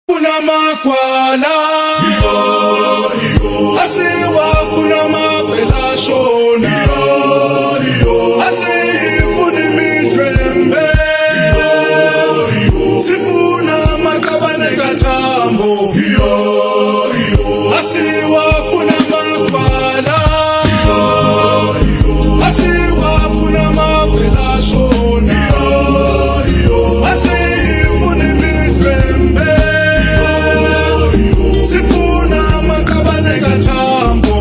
Unamagwala asiwafuna mavela shona asifuna imidlwembe sifuna amaqabane kathambo asiwafuna amagwala asiwafuna mavela shona asifuna imidlwembe sifuna amaqabane kathambo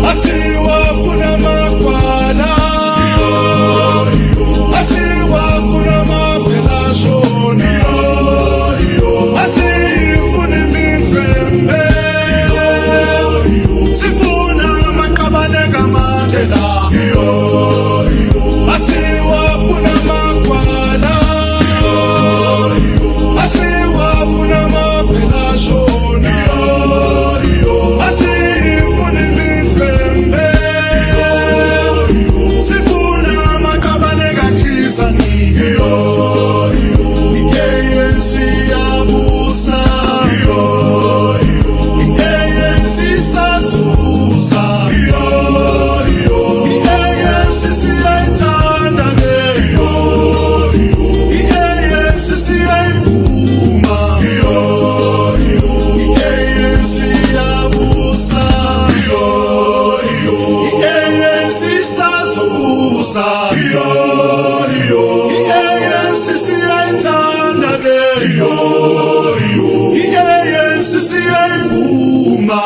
asiwafuna amagwala asiwafuna mavela shona asifuna imidlwembe sifuna amaqabane kaMandela asiwafuna amagwala asiwafuna mavela shona asifuna imidlwembe sifuna amaqabane kaKhizani i-ANC yabusa i-ANC sazuza i-ANC siyayithanda i-ANC siyayivuma i-ANC yabusa i-ANC sazuza i-ANC siyayithanda i-ANC siyayivuma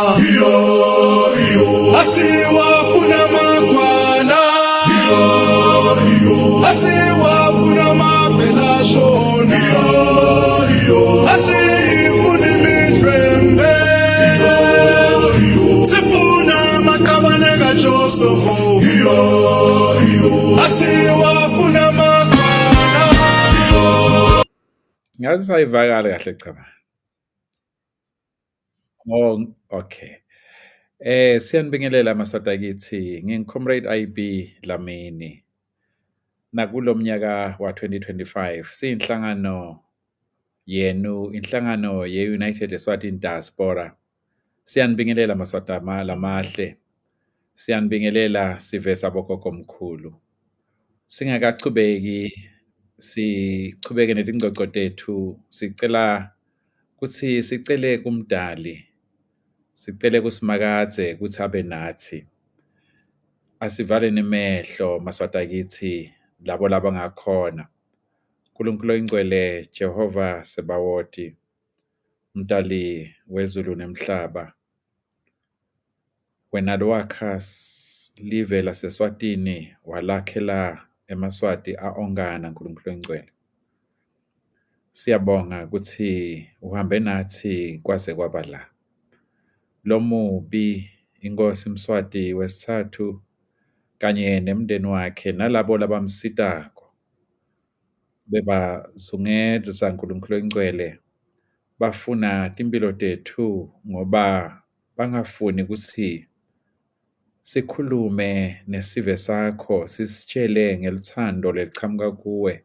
asiwafuna amagwala asiwafuna mavela shona asifuna imidlwembe sifuna amaqabane kaJoseph asiwafuna amagwala. Ngathi sayivakala kahle cha. Oh, okay. Siyanibingelela maswati akithi. Ngingicomrade IB Dlamini. Nakulo mnyaka wa 2025 siyinhlangano yenu, inhlangano ye-United Eswatini Diaspora. Siyanibingelela maswati lamahle. Siyanibingelela sivesa bogogo omkhulu. Singakachubeki sichubeke nezingxoxo tethu, sicela kuthi sicele kumdali, sicele kusimakadze kuthi abe nathi. Asivale nemehlo maswati akithi labo labangakhona. uNkulunkulu oyingcwele Jehova Sebawoti, mdali wezulu nemhlaba. Wena lowakha live laseSwatini walakhela emaswati aongana uNkulunkulu oyingcwele. Siyabonga ukuthi uhambe nathi kwaze kwaba la. Lo mubi inkosi Mswati wesithathu kanye nemndeni wakhe nalabo labamsitako bebazungeza uNkulunkulu oyingcwele bafuna timpilo tethu ngoba bangafuni ukuthi sikhulume nesive sakho, sisitshele ngeluthando lelichamuka kuwe,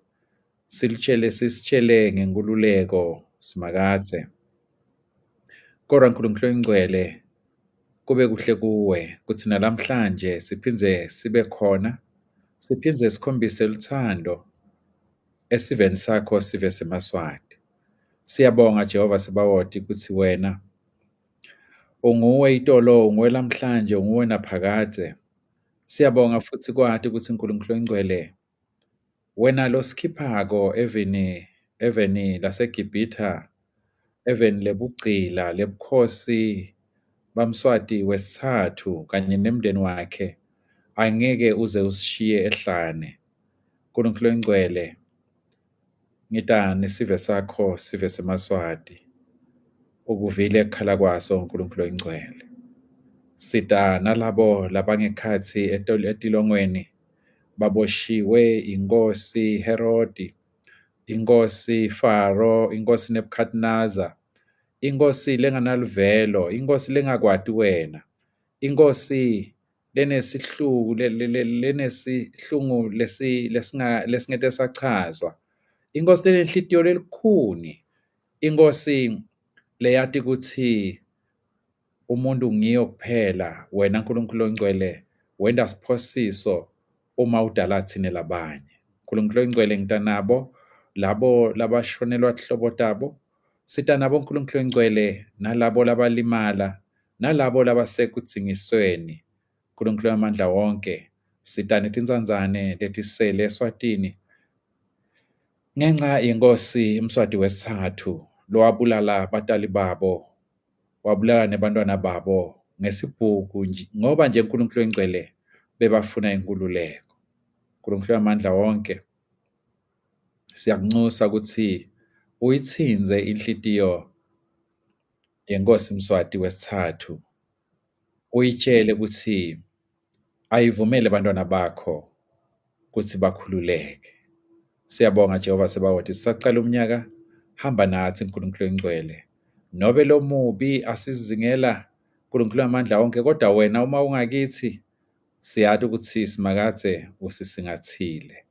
sisitshele ngenkululeko simakadze. Kodwa uNkulunkulu oyingcwele kube kuhle kuwe kuthi nalamhlanje siphindze sibe khona, siphindze sikhombise luthando esiveni sakho sive semaswati. Siyabonga Jehova Sebawoti ukuthi wena unguwe itolo, unguwe lamhlanje, unguwe naphakade. Siyabonga futhi kwathi ukuthi uNkulunkulu oyingcwele wena losikhiphako eveni laseGibhitha, eveni lebugcila lebukhosi bamswati wesithathu kanye nemndeni wakhe, angeke uze usishiye ehlane. uNkulunkulu oyingcwele ngita nesive sakho sive semaswati, ukuvile ekukhala kwaso uNkulunkulu oyingcwele. Sita nalabo labangekhathi etilongweni baboshiwe inkosi Herodi, inkosi Faro, inkosi Nebukadnaza, inkosi lenganaluvelo, inkosi lengakwati wena, inkosi lenesihlungu lesingete sachazwa, inkosi lenenhlitiyo lelikhuni, Inkosi leyati ukuthi umuntu ngiyo kuphela, wena Nkulunkulu ongcwele wenda siphosiso uma udala thina labanye. Nkulunkulu ongcwele ngita nabo labo labashonelwa tihlobo tabo, sita nabo Nkulunkulu ongcwele nalabo labalimala, nalabo labasekudzingisweni. Nkulunkulu wamandla wonke, sita netinsandzane letisele eSwatini ngenxa yenkosi uMswati wesithathu lowabulala abatali babo, wabulala nebantwana babo ngesibhuku ngoba nje uNkulunkulu ongcwele bebafuna inkululeko. Nkulunkulu wamandla wonke, siyakunxusa ukuthi uyithinze inhlitiyo yenkosi uMswati wesithathu, uyitshele ukuthi ayivumele abantwana bakho ukuthi bakhululeke. Siyabonga Jehova Sebawothi, sisacala umnyaka, hamba nathi Nkulunkulu ongcwele. Nobe lo mubi asizingela Nkulunkulu wamandla wonke, kodwa wena uma ungakithi siyazi ukuthi simakade usisingathile.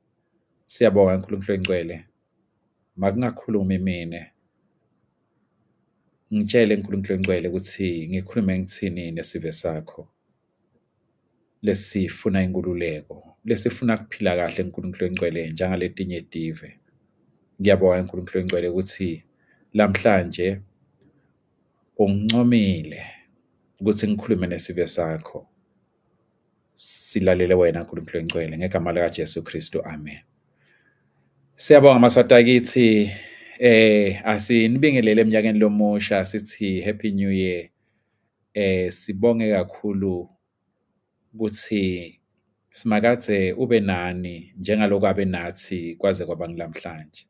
Siyabonga Nkulunkulu ongcwele, makungakhulumi mina, ngitshele Nkulunkulu ongcwele ukuthi ngikhulume ngithini nesive sakho lesifuna inkululeko, lesifuna kuphila kahle Nkulunkulu ongcwele njengaletinye tive. Ngiyabonga Nkulunkulu ongcwele ukuthi lamhlanje ungincomile ukuthi ngikhulume nesive sakho. Silalele wena Nkulunkulu ongcwele ngegama lika Jesu Kristu, amen. Siyabonga maswati akithi, asinibingelele eminyakeni lomusha, sithi happy new year. Sibonge kakhulu ukuthi simakade ube nani njengaloko abe nathi kwaze kwaba ngilamhlanje.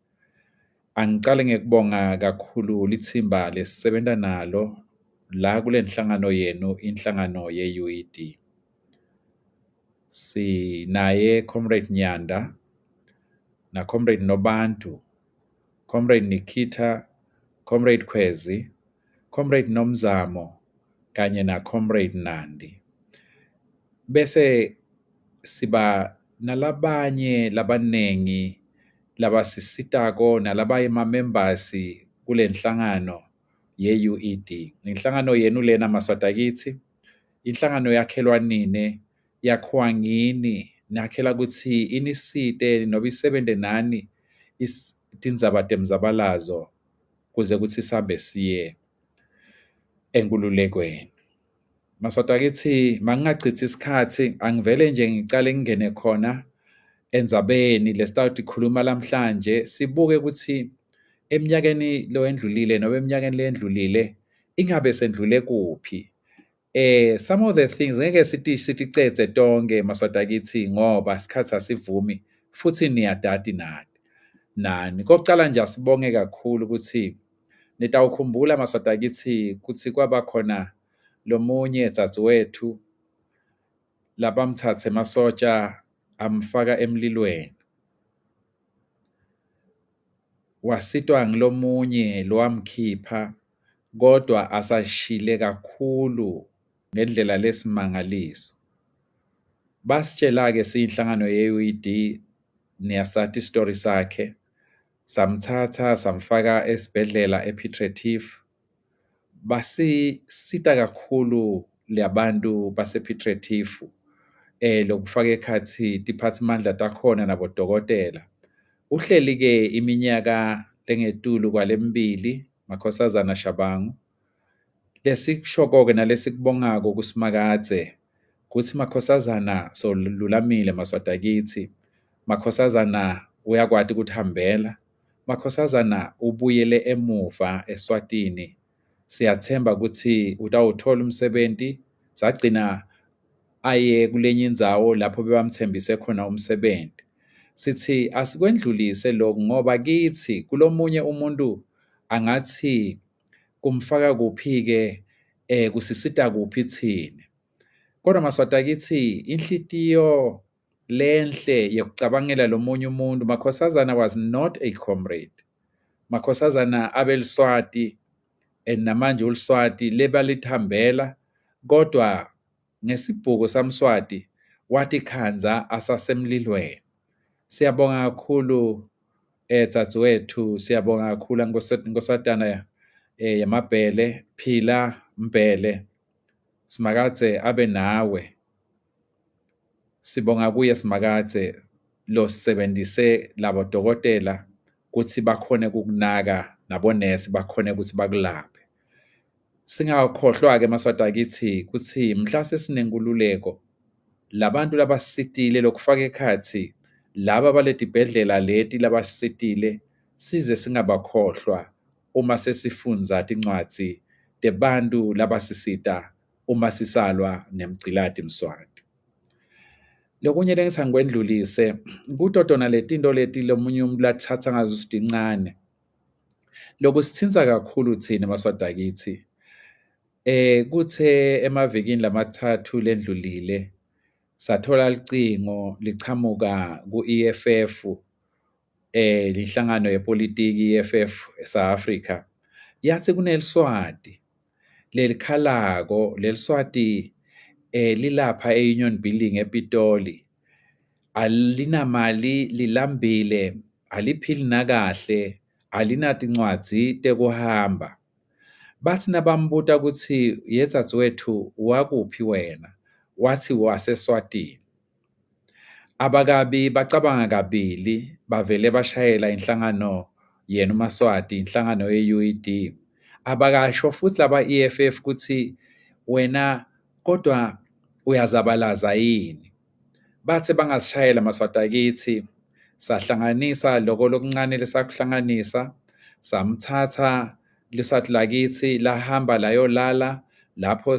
Angicale ngekubonga kakhulu lithimba lesisebenta nalo la kule nhlangano yenu, inhlangano ye-UED. Sinaye Comrade Nyanda na Comrade Nobantu, Comrade Nikita, Comrade Khwezi, Comrade Nomzamo kanye na Comrade Nandi. Bese siba nalabanye labanengi labasisitako nalabaye ma-members kule nhlangano ye-UED. Inhlangano yenu lena maswati akithi, inhlangano yakhelwa nini, yakhiwa ngini, nakhela ukuthi inisite noba isebente nani tindzaba temzabalazo kuze kuthi sihambe siye enkululekweni. Maswati akithi, mangingachithi isikhathi, angivele nje ngicale ngingene khona endzabeni lesitawuthi khuluma lamhlanje, sibuke ukuthi eminyakeni lo endlulile noba eminyakeni lendlulile ingabe sendlule kuphi. Some of the things ngeke siticetse tonke maswati akithi ngoba isikhathi asivumi futhi niyadati nani. Kokucala nje asibonge kakhulu ukuthi nitawukhumbula maswati akithi ukuthi kwaba khona lomunye dzadzewethu labamthathe emasotsha amfaka emlilweni. Wasitwa ngilomunye lowamkhipha, kodwa asashile kakhulu ngendlela lesimangaliso. Basitshela-ke siyinhlangano ye-UED, niyasathi isitori sakhe, samthatha samfaka esibhedlela ePiet Retief. Basisita kakhulu labantu basePiet Retief lokufaka ekhathi tiphathimandla takhona nabodokotela. Uhleli-ke iminyaka lengetulu kwalembili, Makhosazana Shabangu. Lesikushoko-ke nalesikubongako kusimakadze kuthi Makhosazana solulamile maswati akithi. Makhosazana uyakwati ukuthambela. Makhosazana ubuyele emuva eSwatini. Siyathemba ukuthi utawuthola umsebenzi, sagcina aye kulenye indzawo lapho bebamthembise khona umsebenzi. Sithi asikwendlulise lokhu ngoba kithi kulomunye umuntu angathi kumfaka kuphi-ke kusisita kuphi thina. Kodwa maswati akithi, inhlitiyo lenhle yokucabangela lomunye umuntu. Makhosazana was not a comrade. Makhosazana abeliswati namanje uliswati lebalithambela, kodwa ngesibhuku samswati wathi khandza asasemlilweni. Siyabonga kakhulu Dzadzewethu siyabonga kakhulu Nkosatana Yamabhele, phila Mbhele, Simakadze abe nawe. Sibonga kuye Simakadze losebenzise labo dokotela kuthi bakhone kukunaka nabonesi bakhone ukuthi bakulaphe. Singakhohlwa-ke maswati akithi kuthi mhla sesinenkululeko labantu labasitile lokufaka ekhathi laba baletibhedlela leti labasitile size singabakhohlwa uma sesifundza tincwadzi tebantu labasisita uma sisalwa nemgcilati Mswati. Lokunye lengitsi ngikwendlulise kuto tona letinto leti lomunye umuntu atsatsa ngazo tincane lokusitsintsa kakhulu thina maswati akithi kuthe emavikini lamatsatfu lendlulile sathola licingo lichamuka ku-EFF inhlangano yepolitiki EFF South Africa yathi kuneliswati lelikhalako leliswati lilapha e-Union Building ePitoli alinamali lilambile aliphili nakahle alinatincwadzi tekuhamba bathi nabambuta ukuthi yedzadzewethu wakuphi wena wathi waseSwatini abakabi bacabanga kabili bavele bashayela inhlangano yena uMaswati inhlangano ye-UED abakasho futhi laba EFF ukuthi wena kodwa uyazabalaza yini bathe bangasishayela Maswati akithi sahlanganisa loko lokuncane lesakuhlanganisa samthatha liswathi lakithi lahamba layolala lapho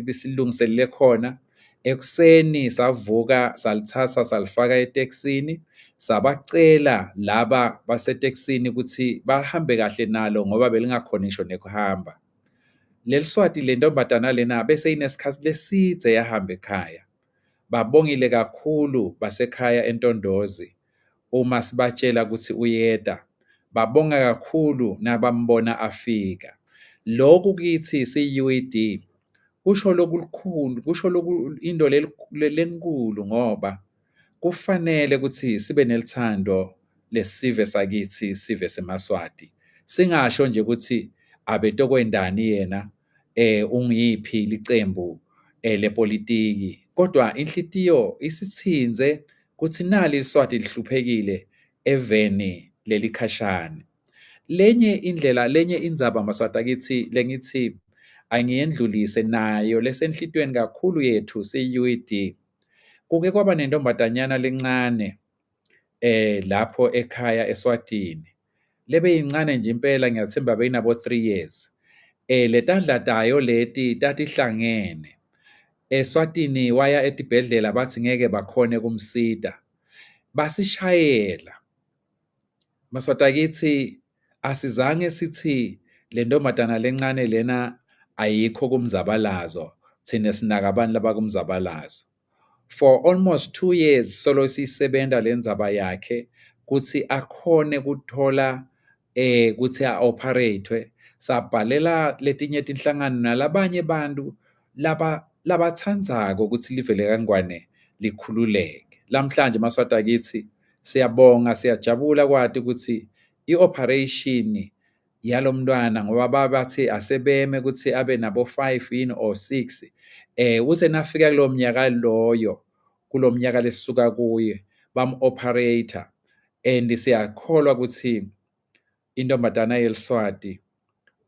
besilungiselele khona ekuseni savuka salithatha salifaka etekisini sabacela laba basetekisini ukuthi bahambe kahle nalo ngoba belingakhona ngisho nekuhamba leliswati lentombatana lena bese inesikhathi lesidze yahamba ekhaya babongile kakhulu basekhaya eNtondozi uma sibatshela ukuthi uyeda babonga kakhulu nabambona afika lokhu kithi si-UED kusho lokulukhulu kusho into lenkulu ngoba kufanele ukuthi sibe nelithando lesive sakithi sive seMaswati singasho nje ukuthi abetokwendani yena ungiyiphi licembu lepolitiki kodwa inhlitiyo isithinze kuthi nali iswati lihluphekile eveni lelikhashana lenye indzaba Maswati akithi lengithi angiyendlulise nayo lesenhlitweni kakhulu yethu se-UED kuke kwaba nentombatanyana lencane lapho ekhaya eSwatini lebe yincane nje impela ngiyathemba beyinabo 3 years letadlatayo leti tatihlangene eSwatini waya etibhedlela bathi ngeke bakhone kumsita basishayela Maswati akithi asizange sithi le ntombatana lencane lena ayikho kumzabalazo thina sinaka abantu labakumzabalazo for almost 2 years solo sisebenta lendzaba yakhe kuthi akhone kuthola kuthi a-operate sabhalela letinye tinhlangano nalabanye bantu labatsandzako ukuthi livele kangwane likhululeke lamhlanje Maswati akithi siyabonga siyajabula kwati ukuthi i-operation yalomntwana ngoba bathi asebeme ukuthi abe nabo 5 yini or 6 uze nafika kulomnyaka lesisuka kuye bam-operator and siyakholwa ukuthi intombatana yeliswati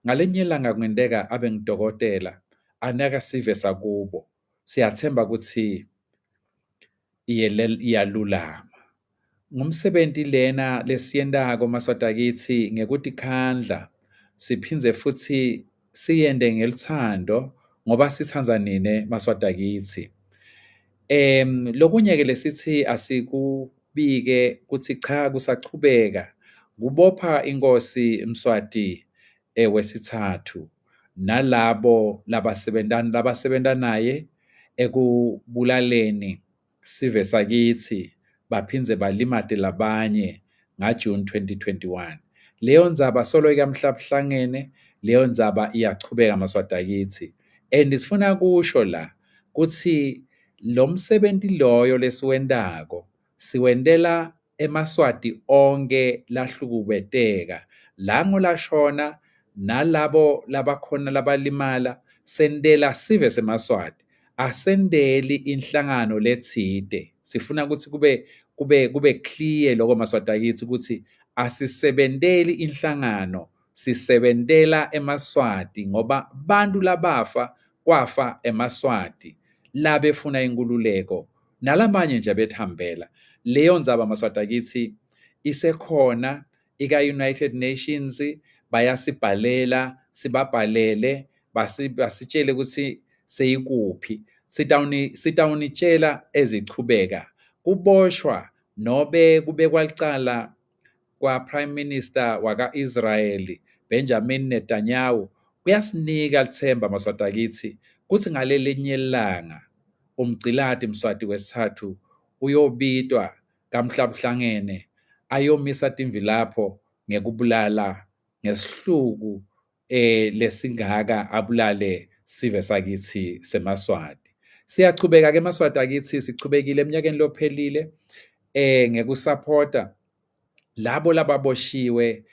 ngalenye ilanga kungenteka abe ngidokotela anaka sive sakubo siyathemba ukuthi iyalulama ngumsebenzi lena lesiyentako Maswati akithi ngekutikhandla siphindze futhi siyende ngelithando ngoba sithandza nine Maswati akithi lokunye ke lesithi asikubike kuthi cha kusachubeka kubopha inkosi Mswati wesithathu nalabo labasebenta naye ekubulaleni sive sakithi baphindze balimate labanye ngaJune 2021 leyo ndzaba solo ikamhlabuhlangene leyo ndzaba iyachubeka Maswati akithi and sifuna kusho la kuthi lo msebenzi loyo lesiwendako siwendela eMaswati onke lahlukubeteka la ngolashona nalabo labakhona labalimala sendela sive seMaswati asendeli inhlangano lethide sifuna ukuthi kube clear lokho Maswati akithi ukuthi asisebenteli inhlangano sisebentela eMaswati ngoba bantu labafa kwafa eMaswati la befuna inkululeko nalamanye nje bethambela leyo ndzaba Maswati akithi isekhona ika-United Nations bayasibhalela sibabhalele basitshele ukuthi seyikuphi sitawunitshela ezichubeka kuboshwa nobe kubekwa licala kwa-Prime Minister waka-Israel Benjamin Netanyahu kuyasinika lithemba Maswati akithi kuthi ngalelinye ilanga uMgcilati Mswati wesithathu uyobitwa kaMhlabuhlangene ayomisa timvilapho ngekubulala ngesihluku lesingaka abulale sive sakithi seMaswati. Siyachubeka ke Maswati akithi sichubekile eminyakeni lophelile ngekusupporta labo lababoshiwe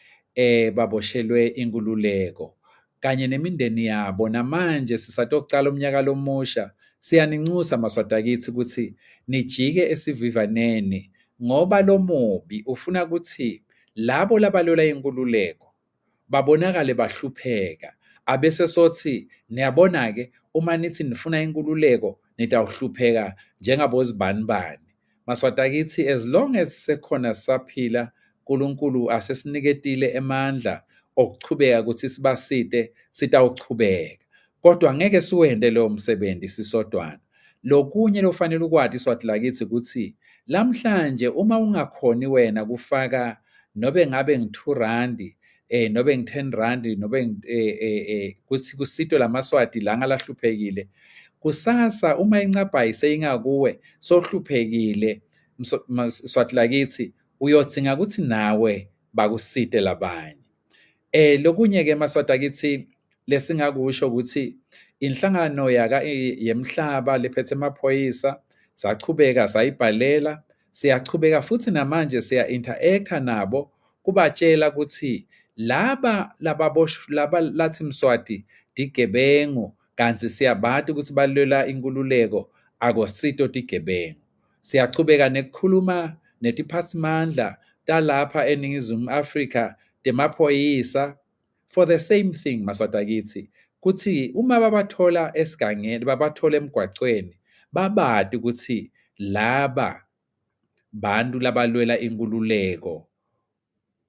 baboshelwe inkululeko kanye nemindeni yabo namanje sisatokucala umnyaka lomusha siyanincusa Maswati akithi ukuthi nijike esivivaneni ngoba lo mubi ufuna ukuthi labo labalwela inkululeko babonakale bahlupheka abese sothi niyabona ke uma nithi nifuna inkululeko nitawuhlupheka njengabozibanibani Maswati akithi as long as sekhona saphila uNkulunkulu asesiniketile emandla okuchubeka ukuthi sibasite sitawuchubeka kodwa ngeke siwende lo msebenzi sisodwana lokunye lofanele ukwazi Swati lakithi ukuthi lamhlanje uma ungakhoni wena kufaka nobe ngabe ngi2 rand nobe ngi10 rand nobe kuthi kusitwe lamaswati la ngalahluphekile kusasa uma incapha iseyingakuwe sohluphekile Swati lakithi uyotsinga ukuthi nawe bakusite labanye lokunye ke Maswati akithi lesingakusho ukuthi inhlangano yemhlaba lephethe emaphoyisa sachubeka sayibhalela siyachubeka futhi namanje siya interacta nabo kubatshela ukuthi laba lathi Mswati digebengu kanti siyabati ukuthi balwela inkululeko akosito digebengu siyachubeka nekukhuluma netiphathimandla talapha eNingizimu Afrika temaphoyisa for the same thing Maswati akithi kuthi uma babathola esigangeni babathola emgwacweni babadi ukuthi laba bantu labalwela inkululeko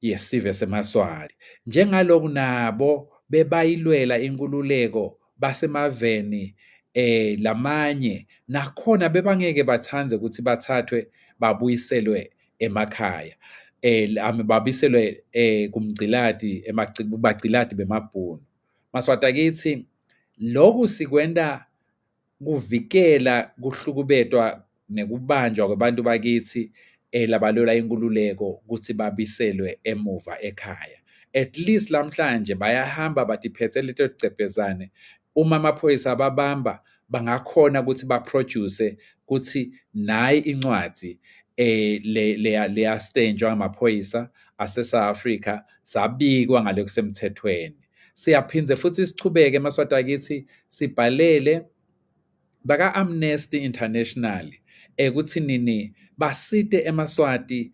yesive seMaswati njengaloku nabo bebayilwela inkululeko basemaveni lamanye nakhona bebangeke bathanze ukuthi bathathwe babuyiselwe emakhaya babiselwe kumgcilati bagcilati bemabhunu Maswati akithi lokhu sikwenda kuvikela kuhlukubetwa nekubanjwa kwabantu bakithi labalwela inkululeko ukuthi babiselwe emuva ekhaya at least lamhlanje bayahamba batiphethe leto cepezane uma amaphoyisa ababamba bangakhona ukuthi baproduce ukuthi nayi incwadi leya stenjwa amaphoyisa ase-South Africa sabikwa ngale kusemthethweni siyaphinze futhi sichubeke Maswati akithi sibhalele baka Amnesty International ukuthi nini basite eMaswati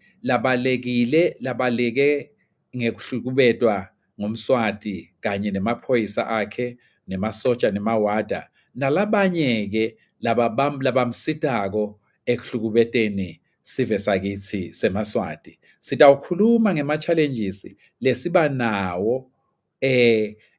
labaleke ngekuhlukubetwa ngomswati kanye nemaphoyisa akhe nemasotsha nemawada nalabanye ke labamsitako ekuhlukubeteni sive sakithi seMaswati sitawukhuluma ngema-challenges lesiba nawo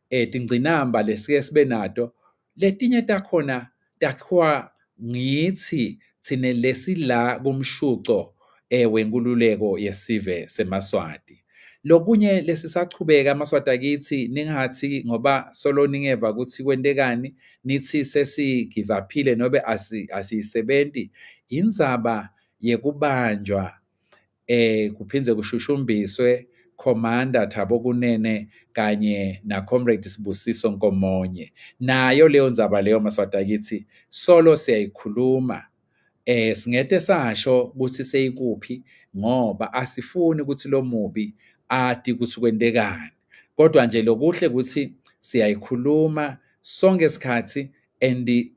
tingcinamba lesike sibe nato letinye takhona takhiwa ngithi thine lesila kumshuco wenkululeko yesive seMaswati lokunye lesisachubeka Maswati akithi ningathi ngoba solo ningeva ukuthi kwentekani nithi sesigive uphile nobe asiyisebenzi indzaba yekubanjwa kuphinze kushushumbiswe Commander Thabo Kunene kanye na Comrade Sibusiso Nkomonye nayo leyo ndzaba leyo Maswati akithi solo siyayikhuluma Singete sasho ukuthi seyikuphi ngoba asifuni ukuthi lo mubi ati ukuthi kwendekani. Kodwa nje lokuhle ukuthi siyayikhuluma sonke isikhathi and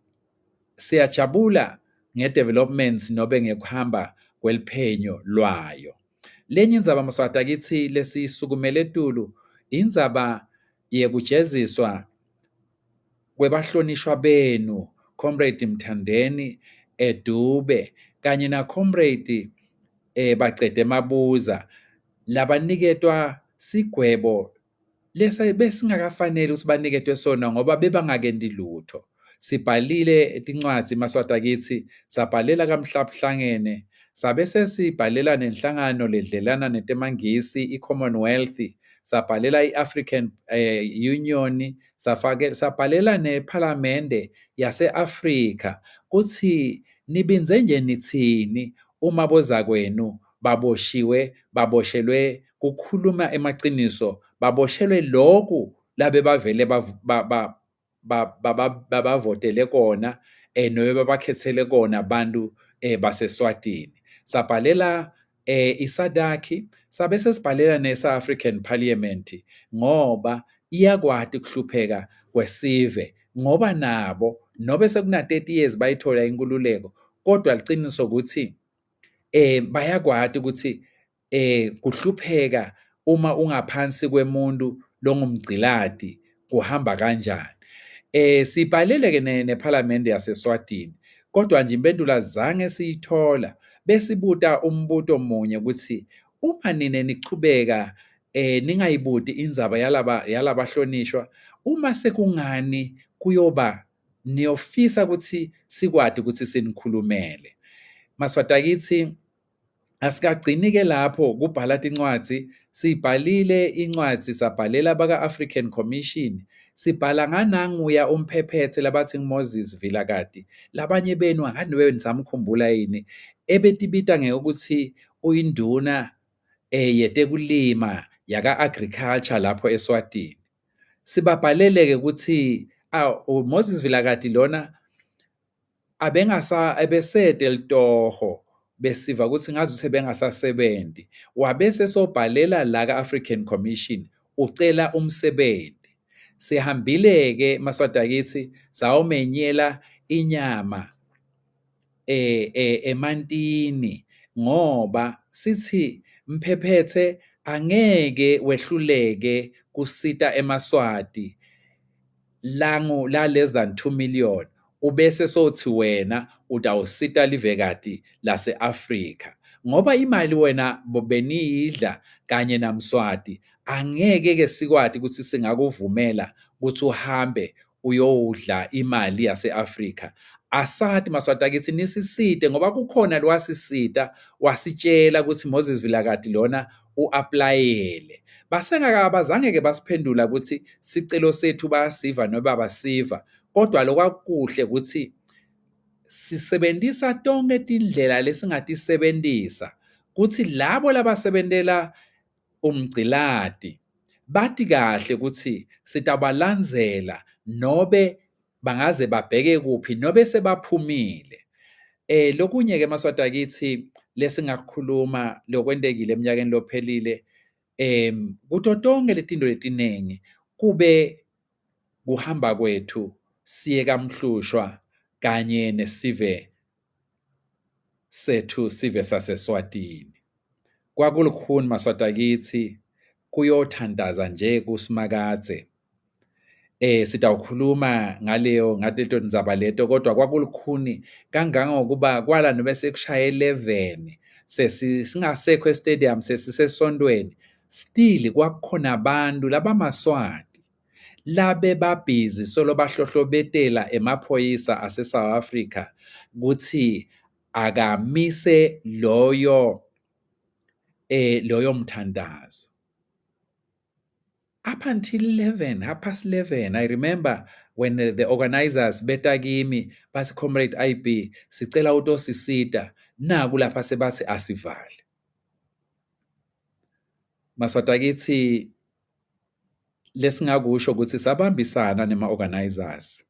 siyajabula nge-developments nobe ngekuhamba kweliphenyo lwayo. Lenye indzaba Maswati akithi lesisukumele etulu, indzaba yekujeziswa kwebahlonishwa benu Comrade Mthandeni Dube kanye na Comrade Bacede Mabuza labaniketwa sigwebo besingakafanele ukuthi baniketwe sona ngoba bebangakendi lutho. Sibhalile tincwadzi Maswati akithi, sabhalela kaMhlabuhlangene, sabe sesibhalela nenhlangano ledlelana netemangisi i-Commonwealth, sabhalela i-African Union, sabhalela nephalamende yase-Afrika kuthi nibinze nje nithini uma bozakwenu baboshelwe kukhuluma emaciniso, baboshelwe lokhu labe bavele babavotele kona nobe babakhethele kona abantu baseSwatini. Sabhalela iSADC, sabe sesibhalela ne-South African Parliament ngoba iyakwati ukuhlupheka kwesive ngoba nabo nobe sekuna 30 years bayithola inkululeko, kodwa liciniso ukuthi bayakwati ukuthi kuhlupheka uma ungaphansi kwemuntu longumgciladi kuhamba kanjani. Sibhalele-ke nephalamende yaseSwatini, kodwa nje impendulo azange siyithola. Besibuta umbuto munye ukuthi uma nine nichubeka ningayibuti indzaba yalabahlonishwa, uma sekungani kuyoba niyofisa ukuthi sikwati ukuthi sinikhulumele. Maswati akithi, asikagcini-ke lapho kubhala tincwadzi, sibhalile incwadzi sabhalela baka-African Commission, sibhala ngananguya umphephethe labathi Moses Vilakazi, labanye benu angani nibe nisamkhumbula yini, ebetibita ngokuthi uyinduna yetekulima yaka-agriculture lapho eSwatini. Sibabhalele-ke ukuthi Moses Vilakazi lona ebesede litoho, besiva ukuthi ngazuthi bengasasebenzi, wabese sobhalela la ka-African Commission ucela umsebenzi. Sihambile-ke Maswati akithi, sawomenyela inyama emantini ngoba sithi mphephethe angeke wehluleke kusita eMaswati la less than 2 million, ubese sothi wena utawusita livekati lase-Afrika ngoba imali wena beniyidla kanye naMswati, angeke-ke sikwati ukuthi singakuvumela ukuthi uhambe uyodla imali yase-Afrika. Asathi Maswati akithi nisisite ngoba kukhona lowasisita wasitshela ukuthi Moses Vilakazi lona u-aplayele. Bazange-ke basiphendula ukuthi sicelo sethu bayasiva noma abasiva, kodwa lokwakuhle ukuthi sisebenzisa tonke tindlela lesingatisebentisa kuthi labo labasebentela umgciladi bathi kahle ukuthi sitabalandzela nobe bangaze babheke kuphi nobe sebaphumile. Lokunye-ke Maswati akithi lesingakukhuluma lokwentekile eminyakeni lophelile, kuto tonke letinto letinengi kube kuhamba kwethu siye kaMhlushwa kanye nesive sethu sive saseSwatini. Kwakulukhuni Maswati akithi, kuyothandaza nje kuSimakadze. Sitawukhuluma ngaleto ndzaba leto, kodwa kwakulukhuni kangangokuba kwala nobe sekushaye 11 singasekho estadium sesisesondweni, still kwakukhona abantu labaMaswati labe babhizi solo bahlohlobetela emaphoyisa ase-South Africa kuthi akamise loyo mthandazo. Up until 11:30, I remember when the organizers beta kimi bathi Comrade IB sicela utosisita, naku lapha sebathi asivale. Maswati akithi, lesingakusho ukuthi sabambisana nema-organizers,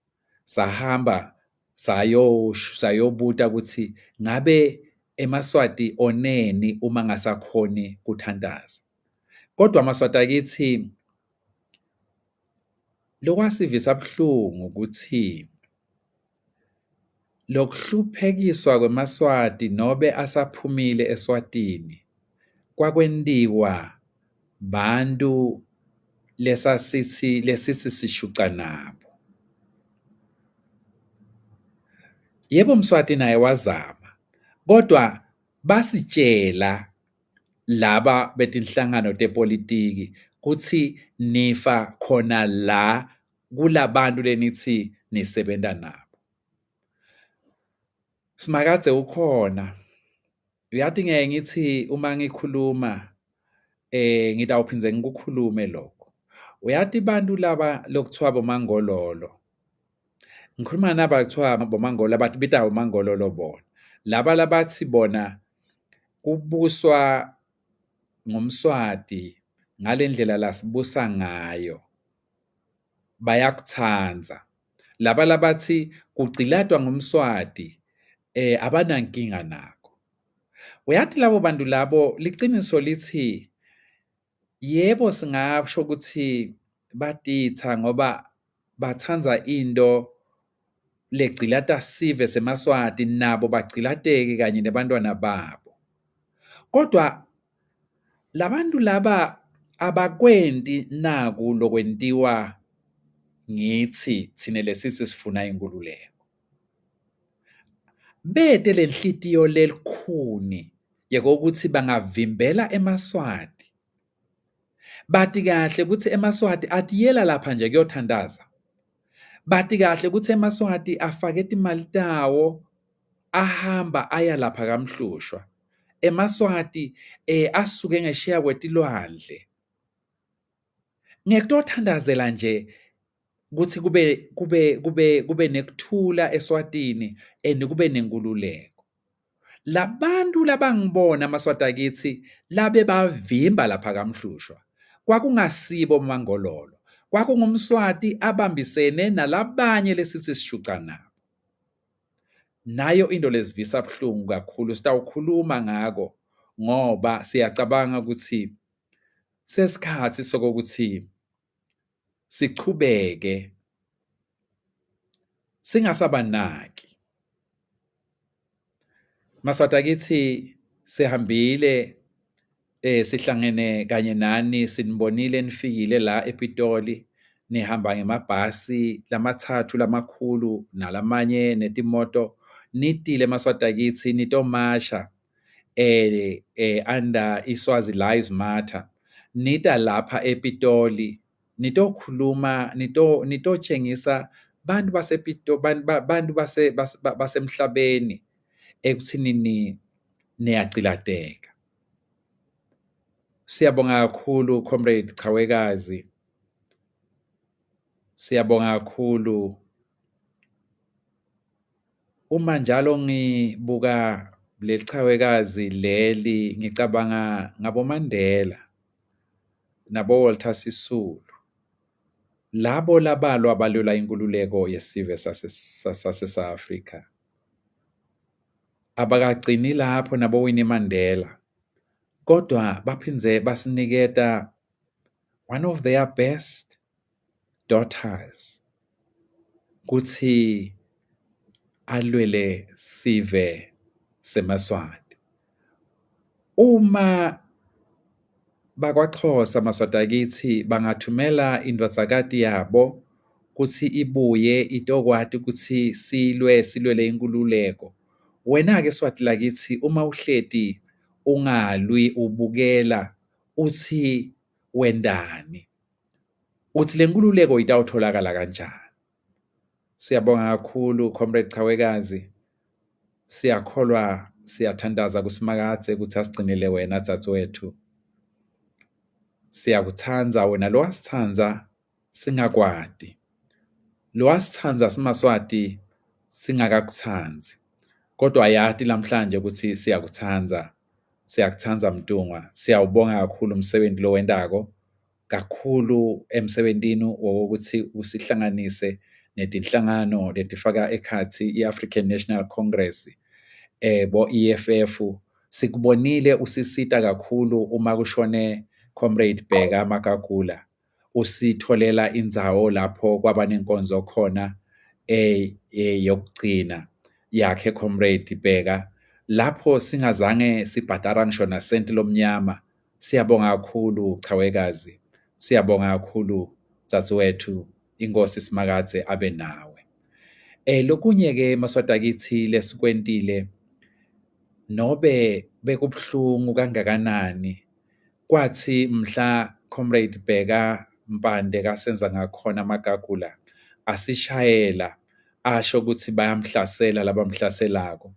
sahamba sayobuta ukuthi ngabe eMaswati oneni uma ngasakhoni kuthandaza. Kodwa amaswati akithi lokwasivisa buhlungu ukuthi lokuhluphekiswa kwemaSwati nobe asaphumile eSwatini kwakwentiwa bantu lesisi sishuca nabo. Yebo, Mswati naye wazama, kodwa basitshela laba betinhlangano tepolitiki kutsi nifa khona la kulabantu lenithi nisebenta nabo. Simakadze ukhona, uyati ngeke ngithi uma ngikhuluma ngitawuphindze ngikukhulume lokho. Uyati bantu laba lokuthiwa bomangololo, ngikhuluma naba kuthiwa bomangololo ababita bomangololo bona, laba labathi bona kubuswa ngumSwati ngale ndlela lasibusa ngayo bayakutsandza. Laba labathi kugcilatwa ngumSwati abanankinga nakho. Uyati labo bantu labo liciniso lithi yebo singasho ukuthi batitha ngoba batsandza into legcilata sive seMaswati nabo bagcilateke kanye nebantwana babo. Kodwa labantu laba abakwenti naku lokwentiwa ngithi thina lesisi sifuna inkululeko. Bete lenhlitiyo lelikhuni yekokuthi bangavimbela eMaswati. Bati kahle ukuthi eMaswati atiyela lapha nje kuyothandaza. Bati kahle ukuthi eMaswati afake timali tawo ahamba aya lapha kaMhlushwa. eMaswati asuke ngeshiya kwetilwandle. Ngekutothandazela nje ukuthi kube nekuthula eSwatini kube nenkululeko. Labantu labangibona amaswati akithi labe bavimba lapha kaMhlushwa kwakungasibo mangololo, kwakungumSwati abambisene nalabanye lesithi sishuca nabo. Nayo into lesivisa buhlungu kakhulu, sitawukhuluma ngako ngoba siyacabanga ukuthi sesikhathi sokuthi sichubeke singasabanaki. Maswati akithi sihambile sihlangene kanye nani, sinibonile nifikile la ePitoli, nihamba ngemabhasi lamathathu lamakhulu nalamanye netimoto, nitile Maswati akithi nitomasha under iSwazi Lives Matter, nita lapha ePitoli, nitokhuluma, nitotshengisa bantu bantu basemhlabeni ekuthini niyacilateka. Siyabonga kakhulu Comrade Chawekazi. Siyabonga kakhulu. Uma njalo ngibuka lelichawekazi leli ngicabanga ngabo Mandela nabo Walter Sisulu. Labo labalwa abalwela inkululeko yesive sase-South Africa. Abakagcini lapho nabo Winnie Mandela, kodwa baphinze basiniketa one of their best daughters kuthi alwele sive seMaswati. Uma bakwaXhosa Maswati akithi bangathumela indvodzakati yabo kuthi ibuye itokwati ukuthi silwele inkululeko, wena-ke Swati lakithi uma uhleti ungalwi ubukela uthi wendani, uthi le nkululeko itawutholakala kanjani? Siyabonga kakhulu Comrade Chawekazi. Siyakholwa, siyathandaza kuSimakadze ukuthi asigcinele wena dzadzewethu. Siyakutsandza wena lowasitsandza singakwati, lowasitsandza simaSwati singakakutsandzi, kodwa ayati namhlanje ukuthi siyakutsandza Mtungwa. Siyawubonga kakhulu umsebenzi lowendako, kakhulu emsebentini wokuthi usihlanganise netinhlangano letifaka ekhatsi i-African National Congress, bo-EFF, sikubonile usisita kakhulu uma kushone Comrade Bheka Makagula. Usitholela indzawo lapho kwaba nenkonzo khona yokugcina yakhe Comrade Bheka, lapho singazange sibhadara ngisho nasenti lomnyama. Siyabonga kakhulu Chawekazi, siyabonga kakhulu dzadzewethu, inkosi Simakadze abe nawe. Lokunye-ke maswati kithi lesikwentile, nobe bekubuhlungu kangakanani, kwathi mhla Comrade Bheka Mpande kasenza ngakhona Makagula asishayela asho ukuthi bayamhlasela labamhlaselako.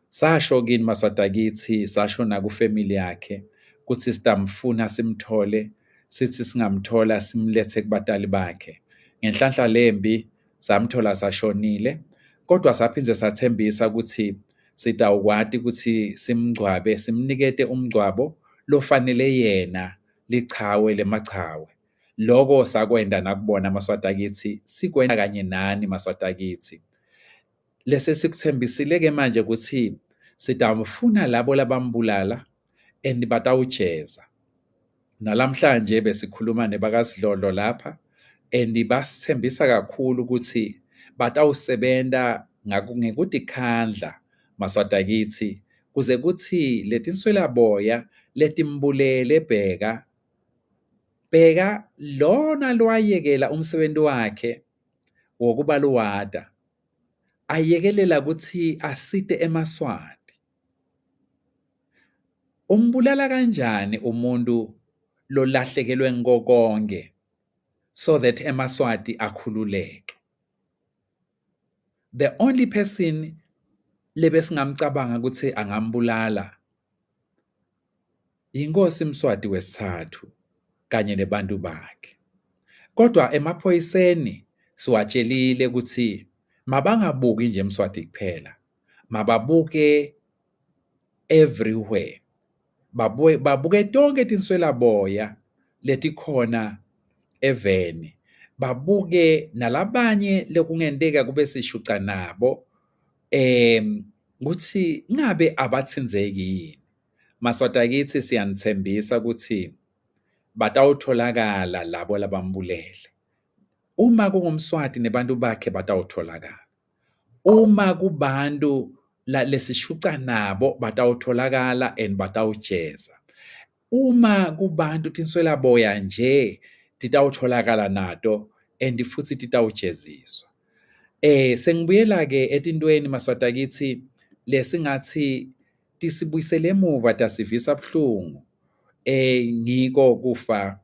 Sasho kini maswati kithi, sasho nakufamily yakhe kuthi sitamfuna simthole, sithi singamthola simlethe kubatali bakhe. Ngenhlanhla lembi samthola sashonile, kodwa saphindze sathembisa ukuthi sitawukwati ukuthi simngcwabe, simnikete umngcwabo lofanele yena, lichawe lemachawe. Loko sakwenda nakubona maswati kithi, sikwenda kanye nani maswati kithi. Lese sikuthembisile-ke manje ukuthi sitamfuna labo labambulala and batawujeza. Nalamhlanje besikhuluma nebakaSidlodlo lapha, and basithembisa kakhulu ukuthi batawusebenta ngekudikhandla maswati kithi, kuze kuthi letinswela boya letimbulele Bheka lona lwayekela umsebenzi wakhe wokuba luwada, ayekelela ukuthi asite eMaswati. Umbulala kanjani umuntu lolahlekelwe ngokonke so that eMaswati akhululeke? The only person lebesingamcabanga ukuthi angambulala inkosi Mswati wesithathu kanye nebantu bakhe. Kodwa emaphoyiseni siwatshelile ukuthi mabangabuki nje eMswati kuphela, mababuke everywhere. Babuke tonke tinswela boya letikhona eveni, babuke nalabanye lekungenteka kube sishuca nabo ukuthi ngabe abatsinzeki yini. Maswati kithi siyanithembisa ukuthi batawutholakala labo labambulele. Uma kungumSwati nebantu bakhe batawutholakala. Uma kubantu lesishuca nabo batawutholakala and batawujeza. Uma kubantu tinswela boya nje titawutholakala nato and futhi titawujeziswa. Sengibuyela-ke etintweni maswati kithi lesingathi tisibuyisele emuva tasivisa buhlungu. Ngiko kufa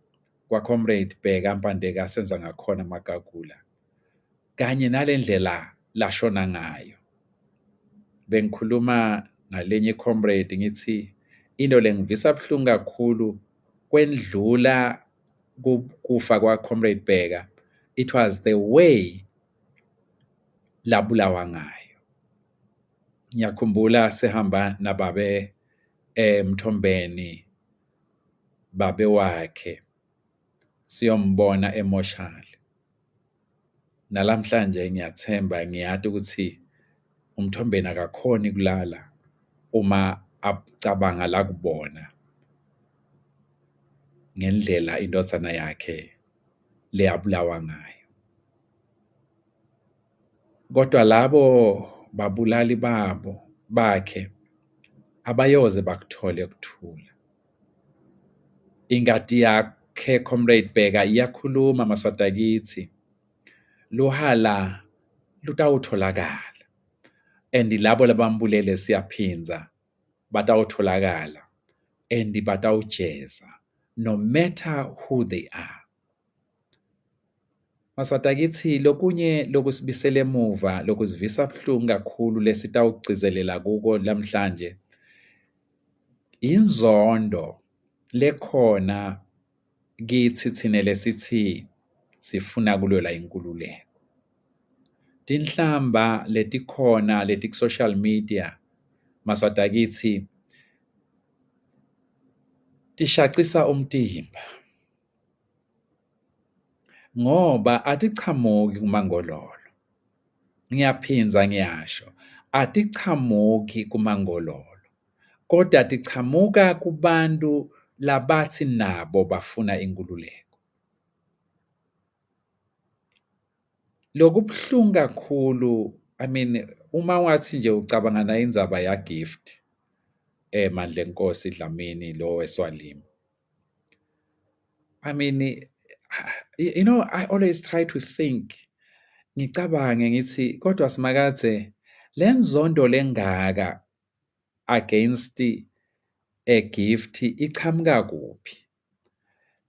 kwaComrade Bheka Mpande kasenza ngakhona Makagula, kanye nalendlela lashona ngayo. Bengikhuluma nalenye comrade ngithi into lengivisa buhlungu kakhulu kwendlula kufa kwaComrade Bheka, it was the way labulawa ngayo. Ngiyakhumbula sihamba nababe emthombeni babe wakhe siyombona emotionally. Nalamhlanje ngiyathemba, ngiyati ukuthi umthombeni akakhoni kulala uma acabanga la kubona ngendlela indodzana yakhe leyabulawa ngayo. Kodwa labo babulali bakhe abayoze bakuthole ukuthula. Ingadi yakhe Comrade Bheka iyakhuluma maswati kithi, luhala lutawutholakala and labo labambulele siyaphinza batawutholakala and batawujeza no matter who they are. Maswati kithi lokunye lokusibisela emuva lokusivisa buhlungu kakhulu lesitawugcizelela kuko lamhlanje, inzondo lekhona kithi thina lesithi sifuna kulwela inkululeko. Tinhlamba letikhona social media maswati kithi tishacisa umtimba ngoba atichamuki kumangololo. ngiyaphinza ngiyasho, atichamuki kumangololo, kodwa tichamuka kubantu labathi nabo bafuna inkululeko. Lokubuhlungu kakhulu, I mean, uma wathi nje ucabanga nayo indzaba yaGift, Mandla Nkosi Dlamini lo weSwalini. I mean, I always try to think, ngicabange ngithi kodwa Simakadze, lenzondo lengaka against Gift ichamuka kuphi?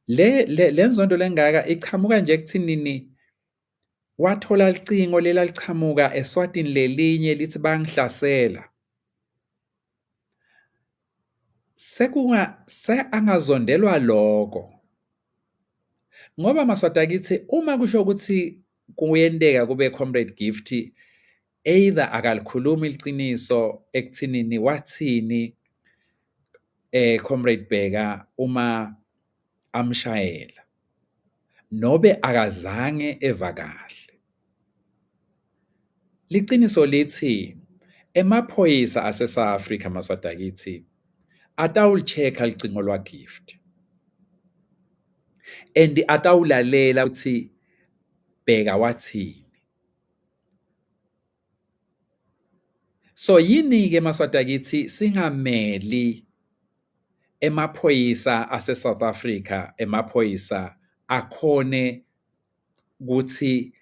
Lenzondo lengaka ichamuka nje ekuthinini wathola licingo lelalichamuka eSwatini lelinye lithi bangihlasela. Angazondelwa lokho. Ngoba maswati akithi uma kusho ukuthi kuyenteka kube Comrade Gift either akalikhuluma iqiniso ekuthinini wathini Comrade Bheka uma amshayela, nobe akazange eva kahle. Liqiniso lithi emaphoyisa ase-South Africa maswati akithi atawulichecka licingo lwaGift and atawulalela ukuthi Bheka wathini. So yini-ke maswati akithi singameli emaphoyisa ase-South Africa, emaphoyisa akhone ukuthi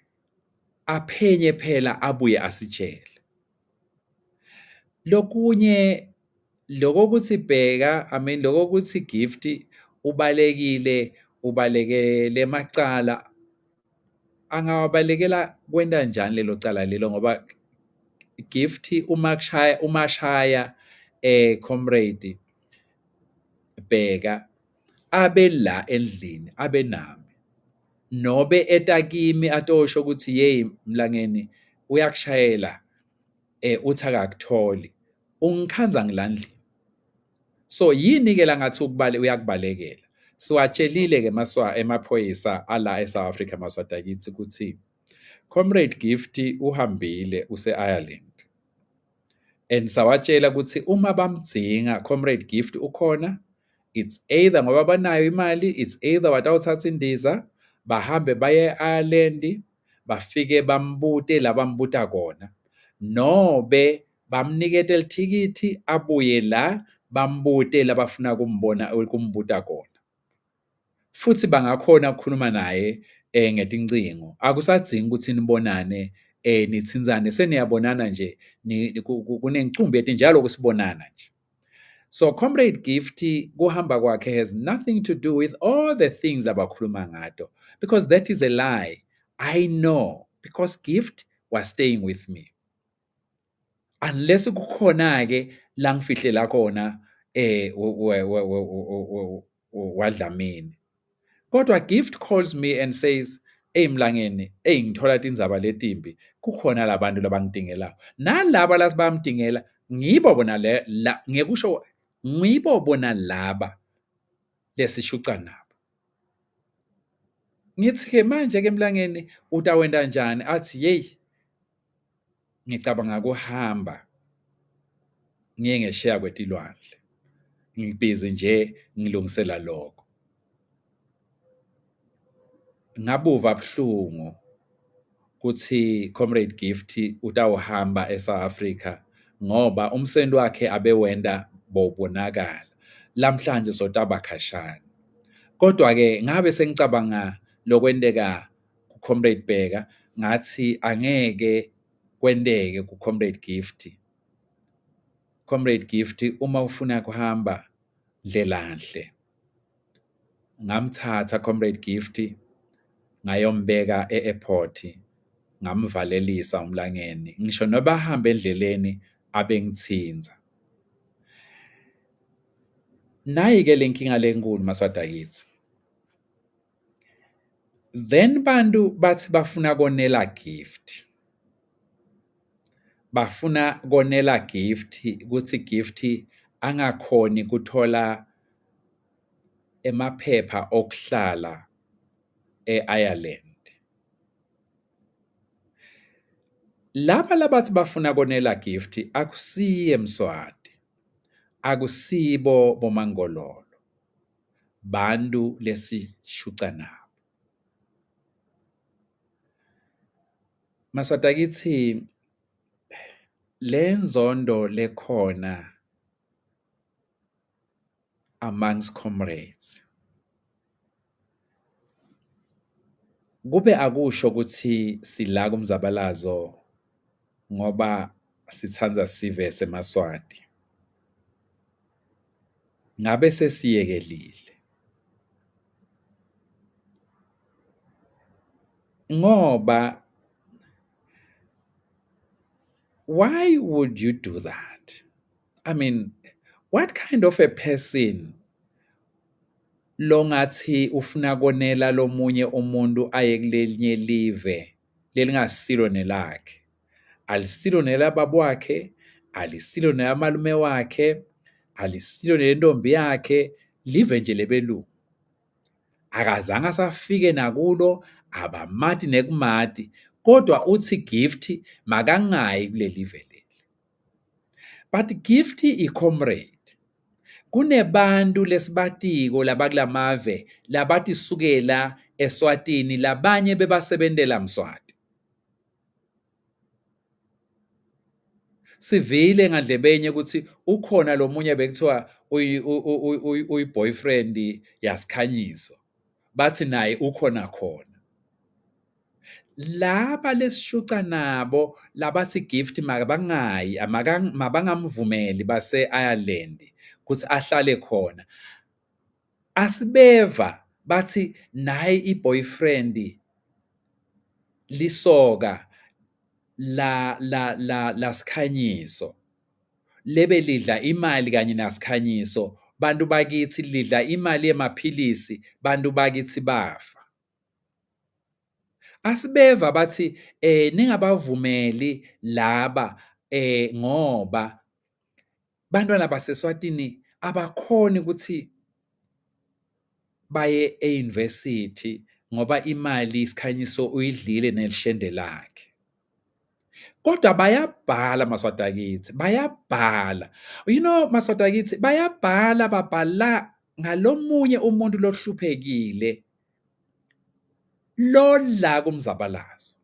aphenye phela abuye asitshele. Lokunye lokuthi Bheka, I mean lokuthi Gift ubalekele macala, angawabalekela kwenta njani lelo cala lelo, ngoba Gift uma shaya Comrade Bheka abe la endlini, abe nami, nobe etakimi atosho ukuthi hey Mlangeni uyakushayela uthi akakutholi, ungikhanza ngilandlini. So yini-ke la ngathi uyakubalekela? Siwatshelile-ke emaphoyisa ala eSouth Africa maswati akithi ukuthi Comrade Gift uhambile use-Ireland, and sawatshela ukuthi uma bamdzinga Comrade Gift ukhona, it's either ngoba banayo imali, it's either watawuthatha indiza bahambe baye e-Ireland bafike bambute la bambuta kona, nobe bamnikete lithikithi abuye la bambute labafuna kumbuta kona. Futhi bangakhona ukukhuluma naye ngetincingo. Akusadzingi ukuthi nibonane nitsinzane, seniyabonana nje, kunengcumbi etinjalo kusibonana nje. So Comrade Gift kuhamba kwakhe has nothing to do with all the things abakhuluma ngato, because that is a lie. I know, because Gift was staying with me. Unless kukhona-ke la ngifihlela khona waDlamini. Kodwa Gift calls me and says, hey Mlangeni, hey ngithola tindzaba letimbi, kukhona labantu labangidingelayo. Nalaba lasibamdingela ngibo bona ngiyekusho ngibo bona laba lesishuca nabo. Ngithi-ke manje-ke Mlangeni utawenda njani? Athi hey, ngicabanga kuhamba ngiye ngesheya kwetilwandle, ngibhizi nje ngilungisela lokho. Ngabuva buhlungu kuthi Comrade Gift utawuhamba eSouth Africa ngoba umsebenzi wakhe abewenda bobonakala. Lamhlanje sotaba khashana. Kodwa-ke ngabe sengicabanga lokwenteka kuComrade Bheka, ngathi angeke kwenteke kuComrade Gift. Comrade Gift uma ufuna kuhamba ndlelanhle. Ngamthatha Comrade Gift ngayombeka e-airport, ngamvalelisa uMlangeni, ngisho noba ahambe endleleni abengithinza. Nayi-ke lenkinga lenkulu maswati akithi. Then bantu bathi bafuna konela Gift. Bafuna konela Gift ukuthi Gift angakhoni kuthola emaphepha okuhlala e-Ireland. Laba labathi bafuna konela gift akusiye Mswati, akusibo bomangololo, bantu lesishuca nabo. Maswati akithi lenzondo lekhona amongst comrades kube akusho ukuthi sila kumzabalazo ngoba sithandza sive semaswati. Ngabe sesiyekelile. Ngoba why would you do that? I mean, what kind of a person longathi ufuna konela lomunye umuntu aye kulelinye live lelingasilo nelakhe? Alisilo nelababa wakhe, alisilo nelamalume wakhe, alisilo nentombi yakhe, live nje lebelungu. Akazange asafike nakulo, abamati nekumati, kodwa uthi gift makangayi kule live leli. But gift i-comrade. Kunebantu lesibatiko labakulamave labathi sukela eSwatini labanye bebasebentela Mswati. Sivile ngandlebenye ukuthi ukhona lomunye bekuthiwa uyi-boyfriend yasikhanyiso. Bathi naye ukhona khona. Laba lesishuca nabo labathi gift mabangayi mabangamvumeli base-Ireland ukuthi ahlale khona. Asibeva bathi naye i-boyfriend lisoka la sikhanyiso lebe lidla imali kanye nasikhanyiso, bantu bakithi lidla imali yemaphilisi, bantu bakithi bafa. Asibeva bathi ningabavumeli laba ngoba bantwana baseSwatini abakhoni ukuthi baye e-university ngoba imali isikhanyiso uyidlile nelishende lakhe. Kodwa bayabhala Maswati akithi, bayabhala. You know Maswati akithi bayabhala, babhala ngalomunye umuntu lohluphekile lo la kumzabalazo.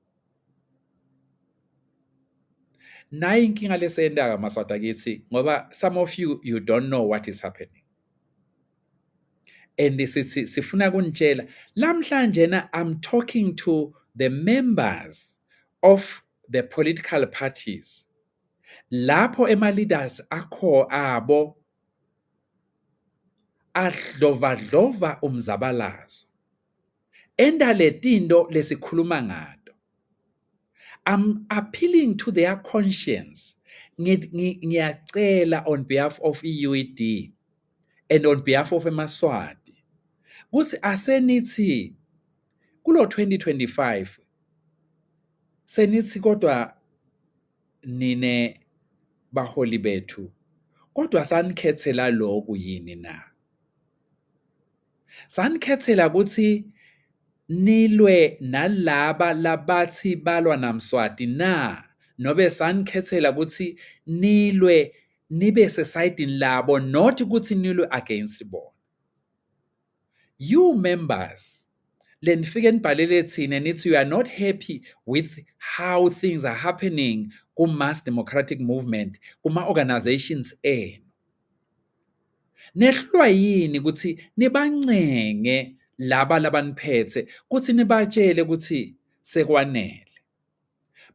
Nayi inkinga leseyendaka Maswati akithi ngoba some of you don't know what is happening. And sifuna kunitshela lamhlanje na I'm talking to the members of the political parties. Lapho ema-leaders akho abo adlovadlova umzabalazo. Endale tinto lesikhuluma ngato. I'm appealing to their conscience. Ngiyacela on behalf of UED and on behalf of eMaswati. Kusi asenithi kulo 2025 senithi kodwa nine baholi bethu kodwa sanikhethela lokhu yini na? Sanikhethela ukuthi nilwe nalaba labathi balwa naMswati na? Nobe sanikhethela ukuthi nilwe nibe sesayidini labo not ukuthi nilwe against bona. You members, lenifike nibhalele thina nithi you are not happy with how things are happening ku-mass democratic movement, kuma-organizations enu. Nehlwa yini ukuthi nibancenge laba labaniphethe kuthi nibatshele ukuthi sekwanele.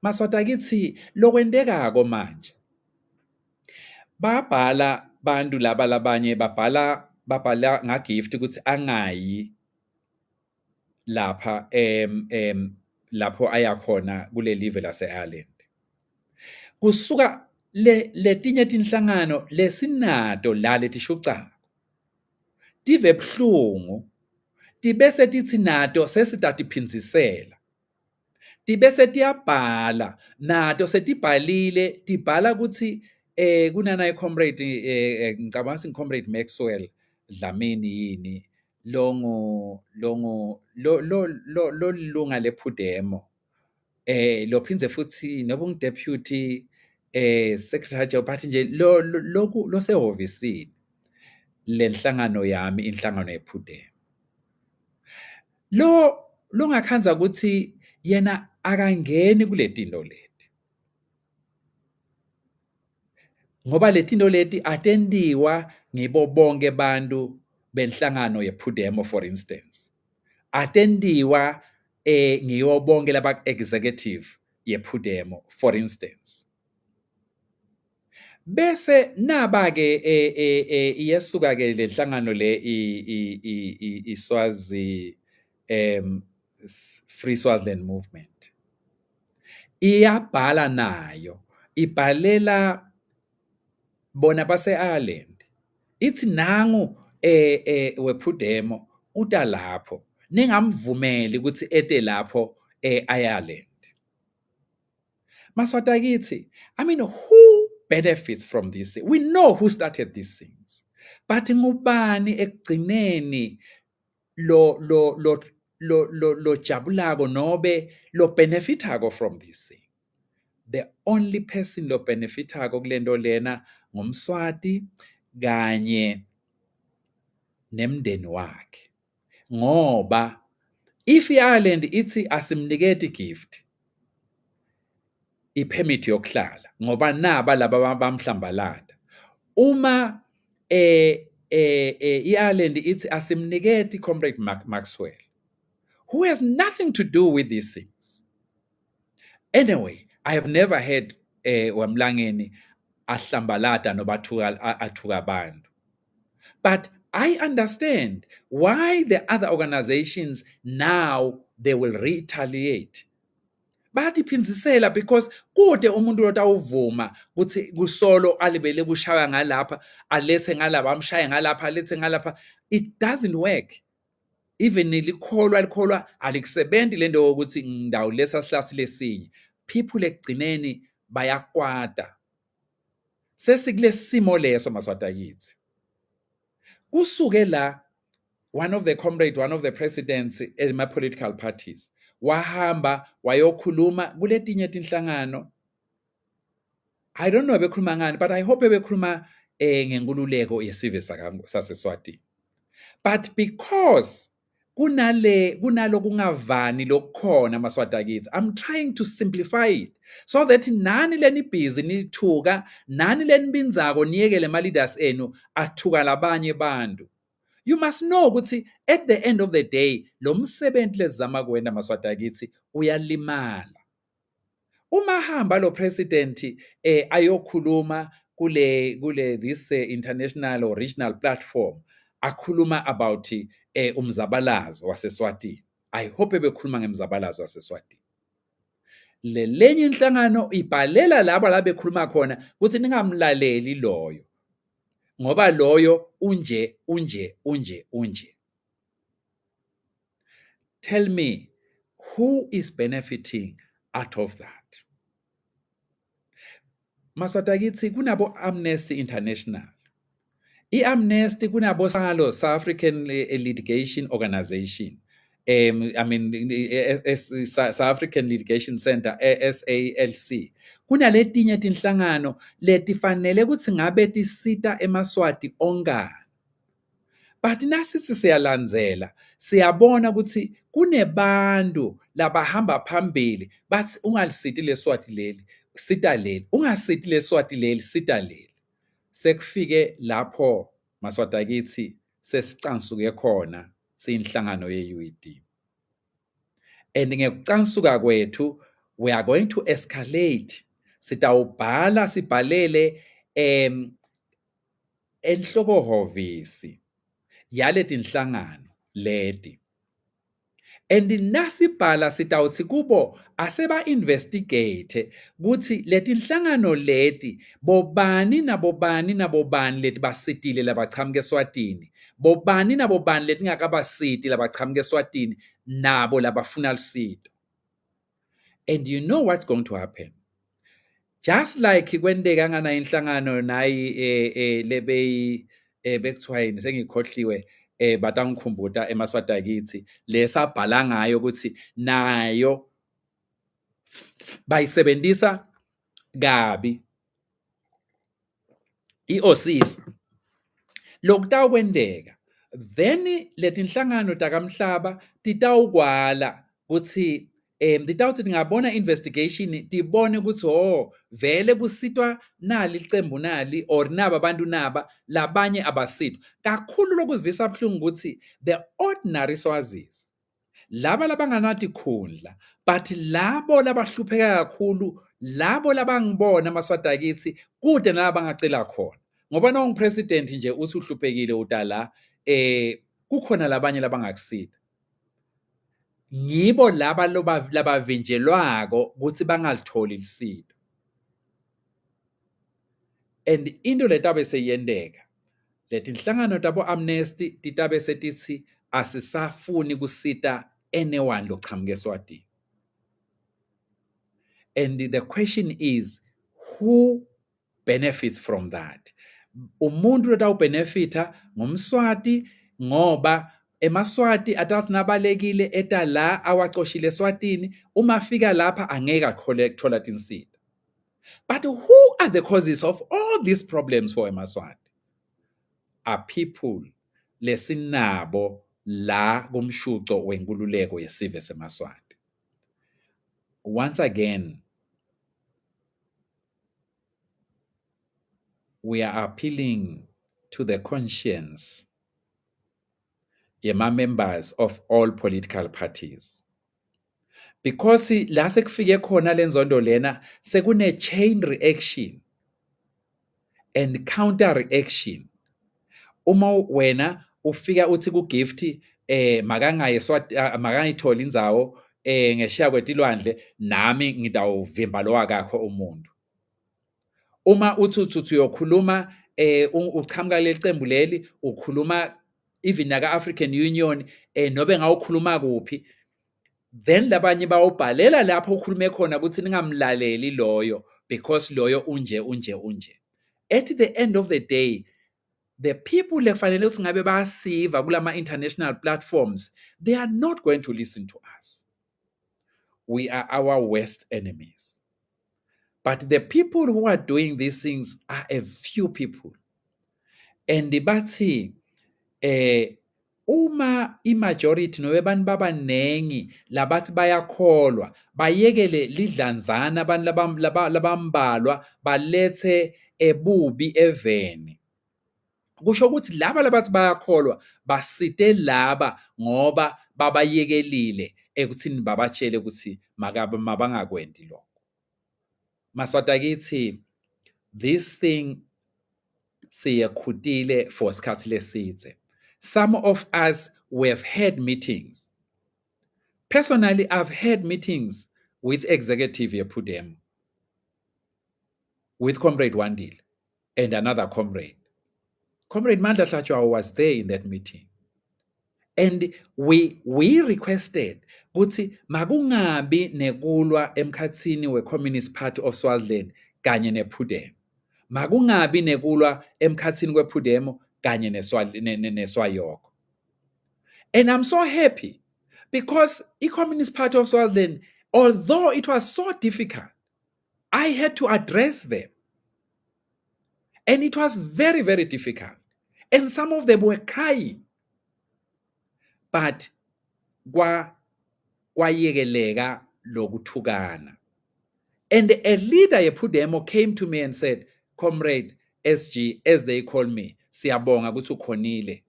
Maswati akithi lokwendekako manje. Babhala bantu laba labanye babhala ngagift ukuthi angayi lapha lapho ayakhona kule live lase-Ireland. Kusuka letinye tinhlangano lesinato la letishuca tive buhlungu tibese tithi nato sesitatiphinzisela. Tibese tiyabhala nato setibhalile tibhala ukuthi kunana comrade ngicabanga comrade Maxwell Dlamini yini longu lunga lephudemo lo phindze futhi noba ungu-deputy secretary general but nje lokhu losehhovisini lenhlangano yami inhlangano yephudema lo ngakhanza ukuthi yena akangeni kule tinto leti ngoba le tinto leti atendiwa ngibo bonke bantu benhlangano yephudemo for instance atendiwa ngiyo bonke laba executive yephudemo for instance bese naba ke iyesuka ke lenhlangano le iSwazi Free Swaziland Movement iyabhala nayo ibhalela bona base-Ireland ithi nangu wephudemo uta lapho ningamvumeli ukuthi ete lapho e-Ireland Maswata kithi I mean who benefits from this we know who started these things but ngubani ekugcineni lo jabulako nobe lo benefitako from this thing the only person lo benefitako kulento lena ngumswati kanye nemndeni wakhe ngoba if iIreland ithi asimniketi gift ipermit yokuhlala ngoba naba laba bamhlambalada uma iIreland ithi asimniketi comrade Maxwell who has nothing to do with these things anyway I have never heard wamlangeni ahlambalada nobathuka athuka abantu but I understand why the other organizations now they will retaliate bayatiphinzisela because kude umuntu lotawuvuma ukuthi kusolo alibele kushaya ngalapha alethe ngalapha amshaye ngalapha alethe ngalapha it doesn't work even likholwa alikusebenzi lento ukuthi ndawo lesa sihlasi lesinye people ekugcineni bayakwata sesikule simo leso Maswata kithi kusuke la one of the presidents ema political parties wahamba wayokhuluma kuletinye tinhlangano I don't know bekhuluma ngani but I hope bekhuluma ngenkululeko yesive saseSwatini but because kunalo kungavani lokukhona Maswata kithi I'm trying to simplify it so that nani leni busy nithuka nani lenibinzako niyekele ama leaders enu athuka labanye bantu you must know ukuthi at the end of the day lo msebenzi lezama kwenda Maswata kithi uyalimala uma hamba lo president ayokhuluma kule this international or regional platform akhuluma about umzabalazo waseSwatini I hope bekhuluma ngemzabalazo waseSwatini lenye inhlangano ibhalela labo labekhuluma khona ukuthi ningamlaleli loyo ngoba loyo unje tell me who is benefiting out of that Maswata kithi kunabo Amnesty International iAmnesty kunabo South African Litigation Organization I mean South African Litigation Center SALC kunaletinye tinhlangano letifanele ukuthi ngabe tisita emaswati ongani but nasithi siyalandzela siyabona ukuthi kunebantu labahamba phambili bathi ungalisiti leswati leli sita leli ungasiti leswati leli sita leli sekufike lapho Maswata kithi sesicansuke khona siyinhlangano yeUED and ngekucansuka kwethu we are going to escalate sitawubhala sibhalele enhlokohovisi yaleti inhlangano leti and nasibhala sitawuthi kubo aseba investigate ukuthi leti inhlangano leti bobani leti basitile labachamuke eSwatini bobani leti ngakabasiti labachamuke eSwatini nabo labafuna lusito and you know what's going to happen just like kwenteka ngana inhlangano nayi lebeyi bekuthiwa yini sengikhohliwe batangikhumbuta eMaswata kithi lesabhala ngayo ukuthi nayo bayisebenzisa kabi iOSIS lokutawukwendeka then letinhlangano takamhlaba titawukwala kuthi titawuthi tingabona investigation tibone ukuthi vele kusitwa nali licembu nali or naba abantu naba labanye abasitwa kakhulu lokuzivisa buhlungu ukuthi the ordinary Swazis laba labanganathi khundla but labo labahlupheka kakhulu labo labangibona amaswati akithi kude nalabo bangacela khona ngoba nongipresident nje uthi uhluphekile utala kukhona labanye labangakusida yibo laba labavinjelwako ukuthi bangalitholi lisido and into letabe seyendeka letinhlangano tabo Amnesty titabe setithi asisafuni kusita anyone lochamuke eSwatini. And the question is, who benefits from that? Umuntu lotawubenefita ngumSwati ngoba emaswati atasinabhalekile eta la awacoshile eSwatini uma fika lapha angeke akuthola tinsita. But who are the causes of all these problems for emaswati? Are people lesinabo la kumshuco wenkululeko yesive semaswati. Once again, we are appealing to the conscience members of all political parties. Because la sekufike khona lenzondo lena sekune chain reaction and counter reaction. Uma wena ufika uthi ku gift makangayitholi indzawo ngeshiya kwetilwandle nami ngitawuvimba lo wakakho umuntu. Uma uthi uyokhuluma uchamuka lecembu leli ukhuluma even naka African Union nobe ngawukhuluma kuphi then labanye bawubhalela lapho ukhulume khona ukuthi ningamlaleli loyo because loyo unje. At the end of the day, the people lefanele usingabe bayasiva kulama international platforms, they are not going to listen to us. We are our worst enemies. But the people who are doing these things are a few people. And bathi uma imajority nobe abantu babanengi labathi bayakholwa bayekele lidlanzana abantu labambalwa balethe ebubi eveni. Kusho ukuthi laba labathi bayakholwa basite laba ngoba babayekelile ekuthini babatshele ukuthi mabangakwendi lokho. Maswati akithi, this thing siyakhutile for isikhathi lesithe. Some of us, we have had meetings. Personally, I've had meetings with executive yePhudem, with Comrade Wandile and another comrade. Comrade Mandla Hlachwa was there in that meeting. And we requested ukuthi makungabi nekulwa emkhatsini we-Communist Party of Swaziland kanye nePhudem. Makungabi nekulwa emkhatsini kwePhudem kanye neSwayoko. And I'm so happy because i-Communist Party of Swaziland, although it was so difficult, I had to address them. And it was very, very difficult. And some of them were crying. But kwayekeleka lokuthukana. And a leader yePhudem came to me and said, Comrade SG, as they call me, siyabonga ukuthi ukhonile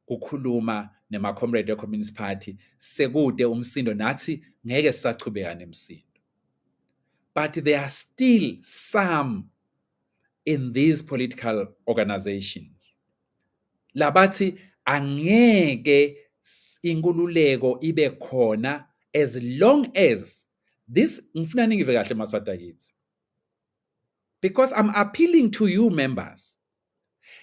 ukukhuluma nema-comrade ye-Communist Party, sekude umsindo nathi ngeke sisachubeka nemsindo. But there are still some in these political organizations labathi angeke inkululeko ibe khona as long as this ngifuna ningive kahle maswati akithi. Because I'm appealing to you members.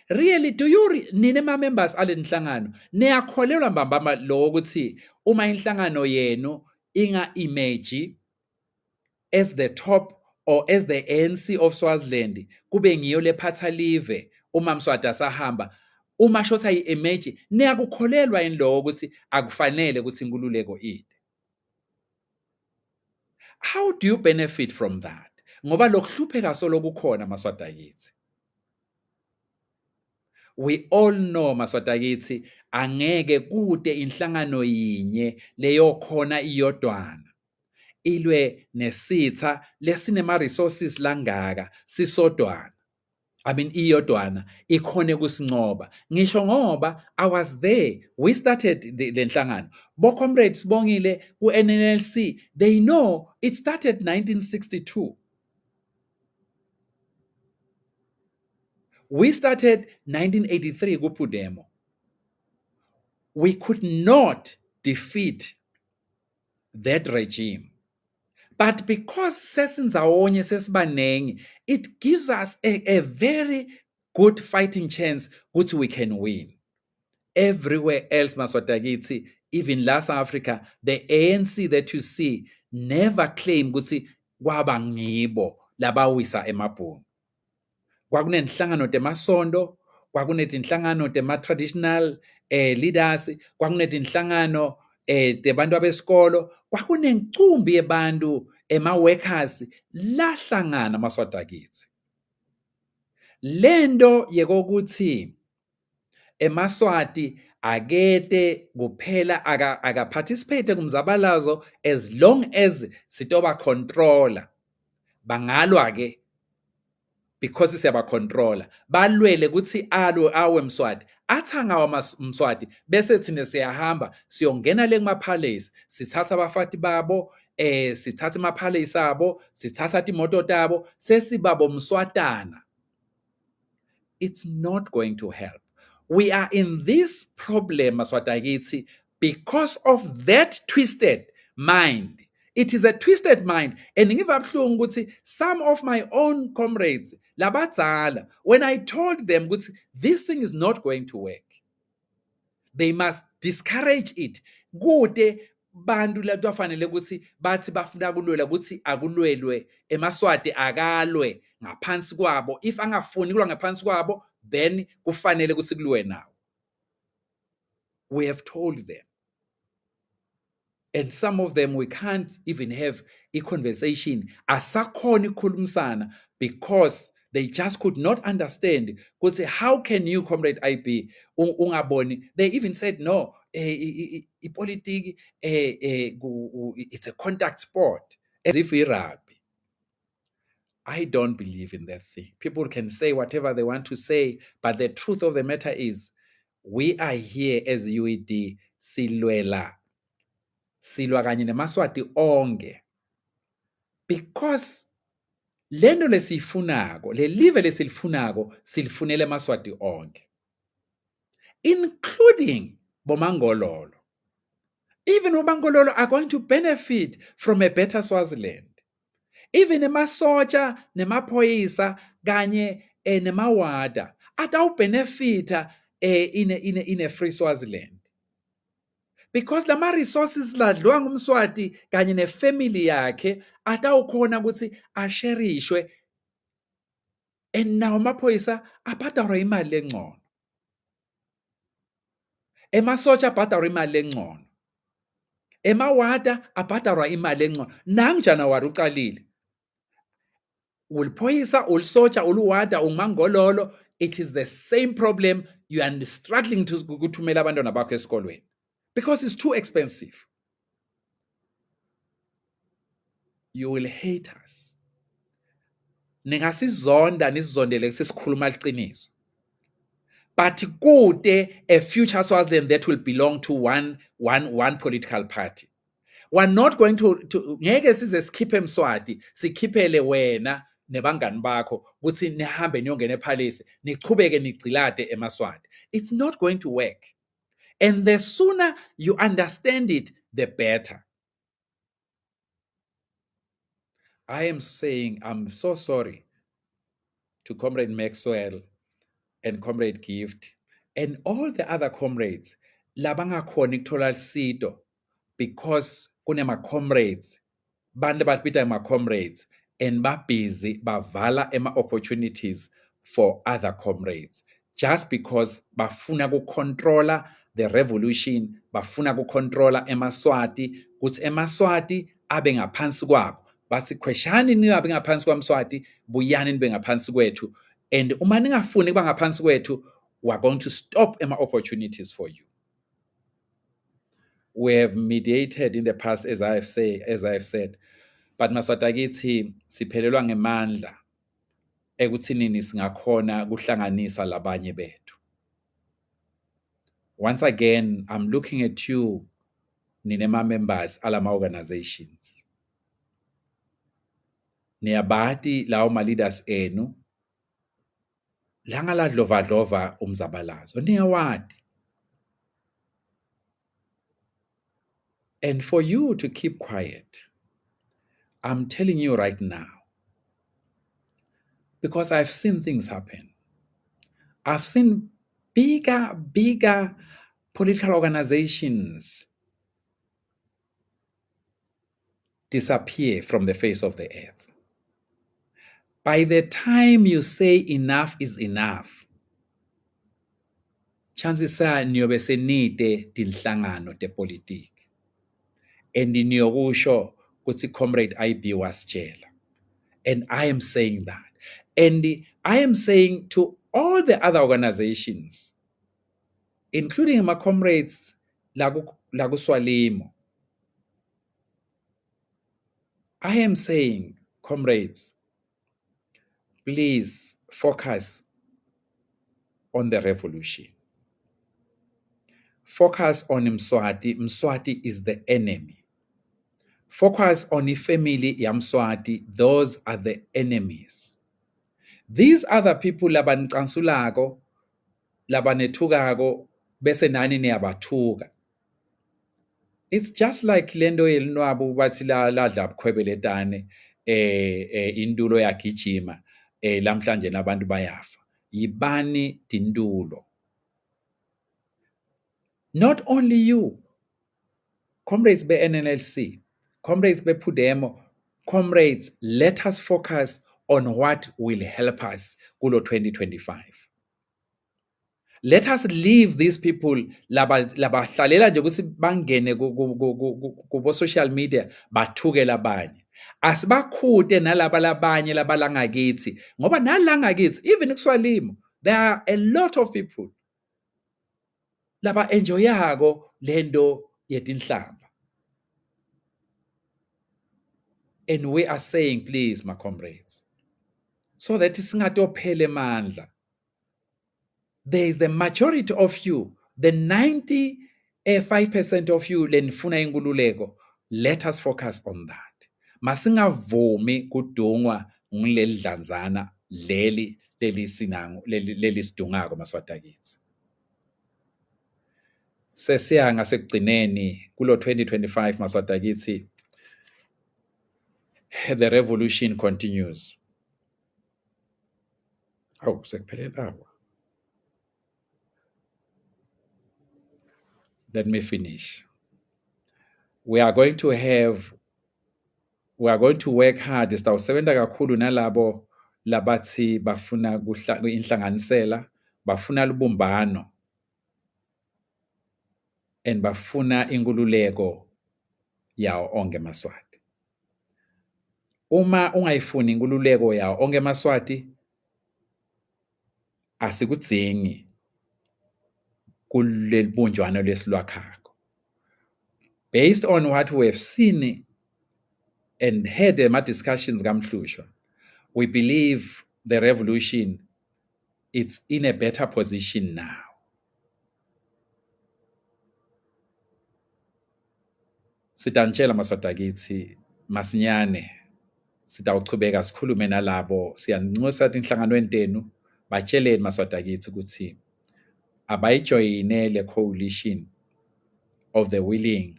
Really, do you nine ma-members ale nhlangano niyakholelwa mbamba lo ukuthi uma inhlangano yenu inga-image as the top or as the ANC of Swaziland kube ngiyo lephatha live uma Mswati asahamba uma shotha i-image niyakukholelwa yini lokho ukuthi akufanele ukuthi inkululeko ide. How do you benefit from that? Ngoba lokuhlupheka solokukhona maswati akithi. We all know maswati akithi angeke kude inhlangano yinye leyo khona iyodwana ilwe nesitha lesinema resources langaka sisodwana. I mean iyodwana ikhone kusincoba. Ngisho ngoba I was there, we started le nhlangano. Bo comrades bongile ku NNLC, they know it started 1962. We started 1983 kuPhudemo. We could not defeat that regime. But because sesindawonye sesibanengi, it gives us a very good fighting chance which we can win. Everywhere else, maswati, even last Africa, the ANC that you see never claim ukuthi kwaba ngibo labawisa emabhunu. Kwakunenhlangano temasondo, kwakunetinhlangano tema-traditional leaders, kwakunetinhlangano tebantu abesikolo, kwakunencumbi yebantu ema-workers lahlangana maswati akithi. Lento yekokuthi emaswati akete kuphela aka-participate kumzabalazo as long as sitoba controller bangalwa ke because siyabacontrola balwele ukuthi awe Mswati athangawa Mswati bese thina siyahamba siyongena le kuma-palace sithatha abafati babo sithatha ama-palace abo sithatha imoto tabo sesibabo Mswatana. It's not going to help. We are in this problem maswati akithi because of that twisted mind. It is a twisted mind. And ngiva buhlungu ukuthi some of my own comrades labadzala, when I told them ukuthi this thing is not going to work, they must discourage it. Kude bantu lento afanele ukuthi bathi bafuna kulwela ukuthi akulwelwe emaswati akalwe ngaphansi kwabo. If angafuni kulwa ngaphansi kwabo, then kufanele ukuthi kulwe nawo. We have told them. And some of them, we can't even have a conversation. Asakhona ikhulumisana because they just could not understand. Because how can you, Comrade IB, ungaboni? They even said, no, politics, it's a contact sport. As if it's rugby. I don't believe in that thing. People can say whatever they want to say, but the truth of the matter is, we are here as UED, silwa kanye nemaswati onke, because lento lesifunako, le live lesilifunako, silifunele maswati onke, including bomangololo. Even bomangololo are going to benefit from a better Swaziland. Even emasotsha nemaphoyisa kanye nemawada atawubenefita in a free Swaziland. Because lama resources ladliwa ngumswati kanye nefamily yakhe atawukhona ukuthi asherishwe, and nawo amaphoyisa abhadalwa imali engcono, emasotsha abhadalwa imali engcono, emawada abhadalwa imali engcono. Nangjana wari uqalile uliphoyisa ulisotsha uluwada umangololo, it is the same problem. You are struggling to kuthumela abantwana bakho esikolweni because it's too expensive. You will hate us. Ningasizonda nisizondele sesikhuluma liqiniso. But kude a future Swaziland that will belong to one political party. We're not going to ngeke size sikhipe Mswati sikhiphele wena nebangani bakho ukuthi nihambe niyongena ePalace nichubeke nigcilade emaswati. It's not going to work. And the sooner you understand it, the better. I am saying I'm so sorry to Comrade Maxwell and Comrade Gift and all the other comrades labangakhona ukuthola isito because kunema comrades bantu batbita ema comrades and babhizi bavala ema opportunities for other comrades just because bafuna kucontrola the revolution, bafuna kucontrola emaswati, kuthi emaswati abe ngaphansi kwabo. Bathi khweshani ningabe ngaphansi kwaMswati, buyani nibe ngaphansi kwethu. And uma ningafuni kuba ngaphansi kwethu, we're going to stop ama-opportunities for you. We have mediated in the past, as I have said, but Maswati akithi siphelelwa ngemandla ekuthinini singakhona kuhlanganisa labanye bethu. Once again, I'm looking at you, ninema members alama organizations. Niyabati lawo ma-leaders enu, langaladlova umzabalazo, niyawati. And for you to keep quiet, I'm telling you right now, because I've seen things happen. I've seen bigger political organizations disappear from the face of the earth. By the time you say enough is enough, chances are niyobe senide tinhlangano tepolitiki. And niyokusho kutsi Comrade IB wasitshela. And I am saying that. And I am saying to all the other organizations, including my comrades Laguswalimo, I am saying, comrades, please focus on the revolution. Focus on Mswati. Mswati is the enemy. Focus on the family Yamswati. Those are the enemies. These other people labanitsansulako, labanethukako, bese nani niyabathuka. It's just like lento yelinwabu bathi ladla bukhwebeletane indulo yagijima lamhlanje nabantu bayafa. Yibani tindulo. Not only you, comrades be NNLC, comrades be Pudemo, comrades, let us focus on what will help us kulo 2025. Let us leave these people labahlalela nje ukuthi bangene kubo social media bathuke labanye. Asibakhute nalaba labanye labalangakithi ngoba nalangakithi even kuSwalimo there are a lot of people laba enjoyako lento yetinhlamba. And we are saying, please, my comrades, so that singatophele mandla. There is the majority of you, the 95% of you lenifuna inkululeko. Let us focus on that. Masingavumi kudungwa ngileli dlanzana leli sidungako Maswati akithi. Sesiya ngasekugcineni kulo 2025 Maswati akithi, the revolution continues. Oh, sekuphelele awa. Let me finish. We are going to work hard. Sitawusebenza kakhulu nalabo labathi bafuna inhlanganisela, bafuna lubumbano, and bafuna inkululeko yawo onke Maswati. Uma ungayifuni inkululeko yawo onke Maswati, asikudzingi kuleli bunjwana lesilwakhako. Based on what we have seen and heard my discussions kamhlushwa, we believe the revolution is in a better position now. Sitanitshela Maswati akithi masinyane sitawuchubeka sikhulume nalabo, siyaninxusa tinhlanganweni tenu, batsheleni Maswati akithi ukuthi abayijoyine le coalition of the willing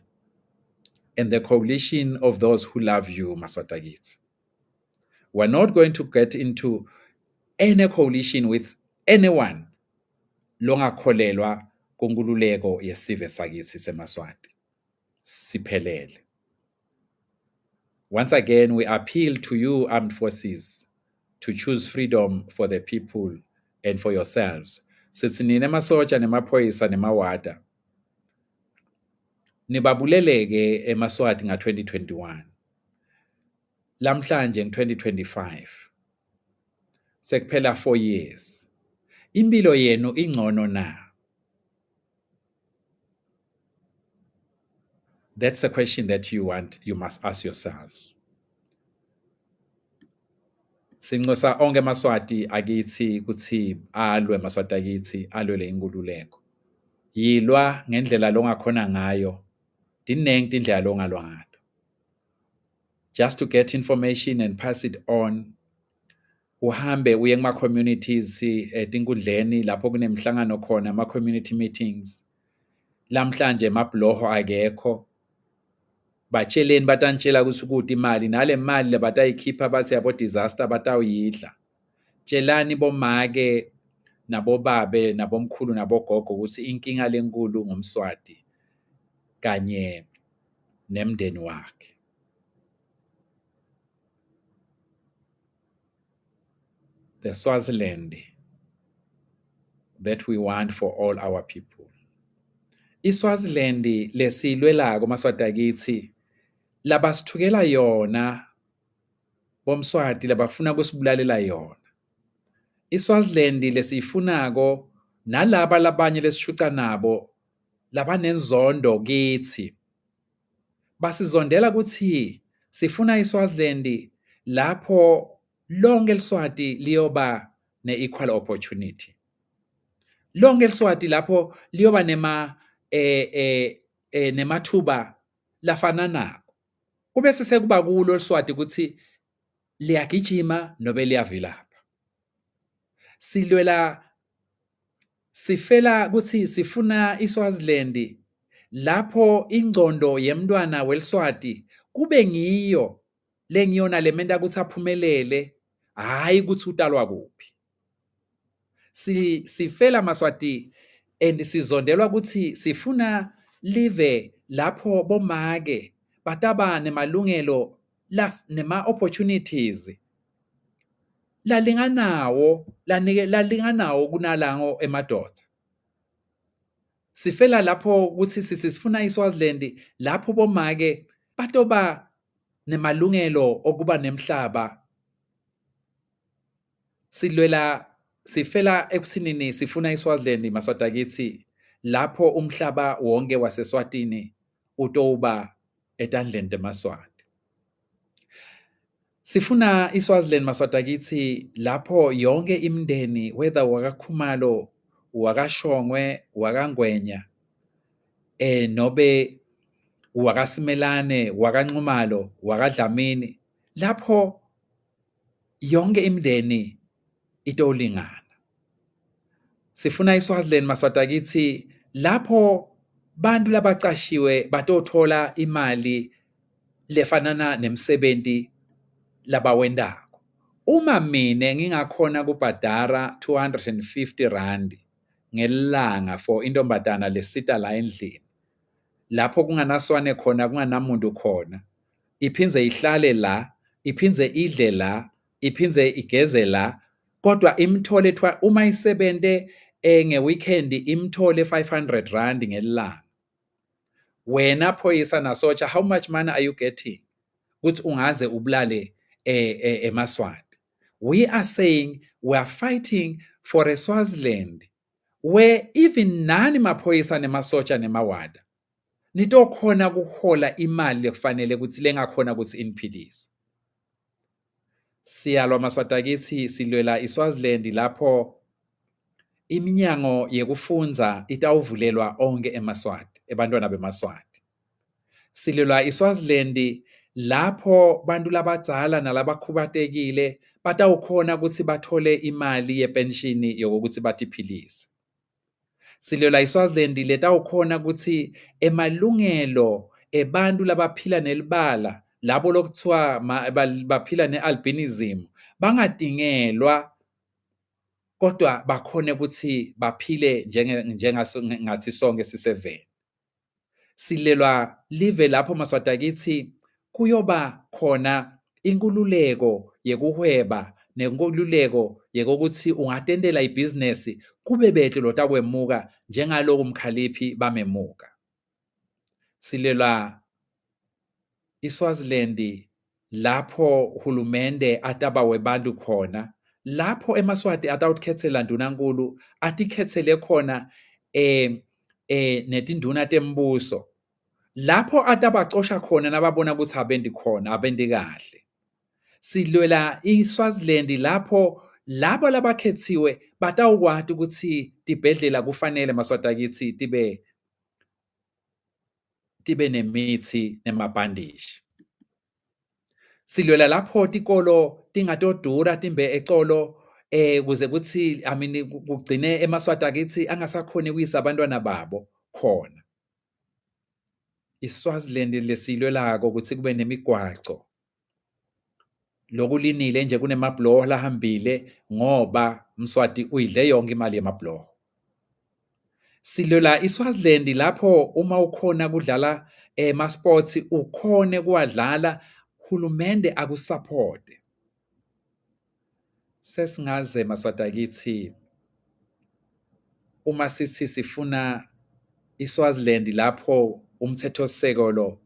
and the coalition of those who love you Maswati akithi. We're not going to get into any coalition with anyone longakholelwa kunkululeko yesive sakithi seMaswati. Siphelele. Once again, we appeal to you, armed forces, to choose freedom for the people and for yourselves. Sithi nina masotsha nemaphoyisa nemawada nibabuleleke eMaswati nga-2021. lamhlanje nge-2025 sekuphela 4 years impilo yenu ingcono na? That's a question that you must ask yourselves. Sinxusa onke amaswati akithi kuthi alwe amaswati akithi alwele inkululeko. Yilwa ngendlela longakhona ngayo. Dineng indlela longalwa ngayo. Just to get information and pass it on. Uhambe uye kuma communities etinkundleni lapho kunemhlangano khona ama community meetings. Lamhlanje mabloho akekho. Batsheleni batantshela ukuthi imali nale mali lebatayikhipha bathi yabo disaster batawuyidla. Tshelani bomake nabobabe nabomkhulu nabogogo ukuthi inkinga lenkulu ngumswati kanye nemndeni wakhe. The Swaziland that we want for all our people. ISwaziland lesilwelako maswati akithi labasithukela yona bomswati labafuna kusibulalela yona. ISwaziland lesifunako nalaba labanye lesishuca nabo labanenzondo kithi. Basizondela ukuthi sifuna iSwaziland lapho lonke eliswati liyoba ne-equal opportunity. Lonke eliswati lapho liyoba nemathuba lafana nako. Kube sekuba kulo eliswati ukuthi liyagijima nobe liyavilapha. Sifela ukuthi sifuna iSwaziland lapho ingcondo yemntwana weliswati kube ngiyo lengiyona lementa ukuthi aphumelele hayi ukuthi utalwa kuphi. Sifela maswati and sizondelwa ukuthi sifuna live lapho bomake bataba nemalungelo nema opportunities lalinganawo kunalango emadoda. Sifela lapho ukuthi sifuna iSwaziland lapho bomake batoba nemalungelo okuba nemhlaba. Sifela ekuthinini sifuna iSwaziland maswati akithi lapho umhlaba wonke waseSwatini utoba etandleni temaswati. Sifuna iSwaziland maswati akithi lapho yonke imndeni whether wakaKhumalo, wakaShongwe, wakangwenya nobe wakaSimelane, wakaNxumalo, wakaDlamini lapho yonke imndeni itolingana. Sifuna iSwaziland maswati akithi lapho bantu labacashiwe batothola imali lefanana nemsebenzi labawendako. Uma mina ngingakhona kubhadara 250 rand ngelanga for intombazana lesita la endlini lapho kunganaswane khona kunganamuntu khona iphindze ihlale la iphindze idle la iphindze igeze la kodwa imthole uma isebente ngeweekend imthole 500 rand ngelanga. Wena phoyisa nasotsha, how much money are you getting ukuthi ungaze ubulale emaswati? We are saying we are fighting for a Swaziland where even nani maphoyisa nemasotsha nemawada nitokhona kuhola imali lekufanele ukuthi lengakhona ukuthi iniphilise. Siyalwa maswati akithi silwela iSwaziland lapho iminyango yekufunza itawuvulelwa onke emaswati ebantwana bemaswati. Silwela iSwaziland lapho bantu labadzala nalabakhubatekile batawukhona ukuthi bathole imali yepenshini yokuthi batiphilise. Silwela iSwaziland letawukhona ukuthi emalungelo ebantu labaphila nelibala labo lokuthiwa baphila nealbinism bangadingelwa kodwa bakhone ukuthi baphile njengathi sonke siseveni. Silelwa live lapho maswati akithi kuyoba khona inkululeko yekuhweba nenkululeko yekokuthi ungatendela ibhizinesi kube behle lotakwemuka njengaloku mkhaliphi bamemuka. Silelwa iSwaziland lapho uhulumende ataba webantu khona, lapho eMaswati atawukhetsela ndunankulu atikhetsele khona netinduna tembuso, lapho atabacosha khona nababona ukuthi abendi khona, abendi kahle. Silwela iSwaziland lapho labo labakhethiwe batawukwati ukuthi tibhedlela kufanele Maswati akithi tibe nemithi nemabhandishi. Silwela lapho tikolo tingatodura timbe ecolo kuze kuthi kugcine eMaswati akithi angasakhoni ukuyisa abantwana babo khona. iSwaziland lesilwelako ukuthi kube nemigwaco. Lokulinile nje kunemabloho lahambile ngoba Mswati uyidle yonke imali yemabloho. Silwela iSwaziland lapho uma ukhona kudlala ma-sports ukhone kuwadlala, hulumende akusupporte. Sesingaze Maswati akithi uma sithi sifuna iSwaziland lapho umthethosisekelo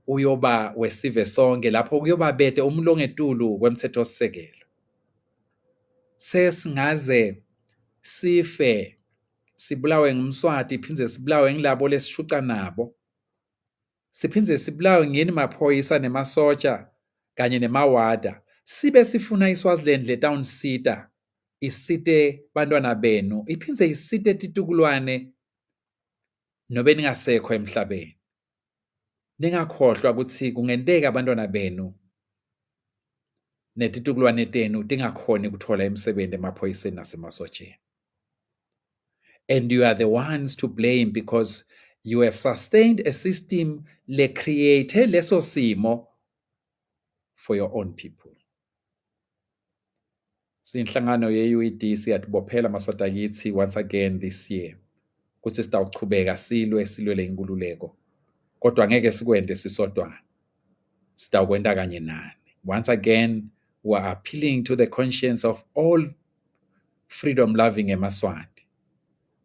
uyoba wesive sonke, lapho kuyoba bede umlongetulu kwemthethosisekelo. Sesingaze sife sibulawe ngumSwati phindze sibulawe ngilabo lesishuca nabo, siphindze sibulawe ngeni maphoyisa nemasotsha kanye nemawada, sibe sifuna iSwaziland letawunisita isite bantwana benu, iphindze isite titukulwane nobe ningasekho emhlabeni. Ningakhohlwa ukuthi kungenteka abantwana benu netitukulwane tenu tingakhoni ukuthola imisebenzi emaphoyiseni nasemasotsheni. And you are the ones to blame because you have sustained a system le create leso simo for your own people. Sinhlangano ye-UED siyatibophela Maswati akithi once again this year ukuthi sitawuchubeka silwele inkululeko. Kodwa ngeke sikwende sisodwa. Sitawukwenda kanye nani. Once again, we are appealing to the conscience of all freedom-loving eMaswati.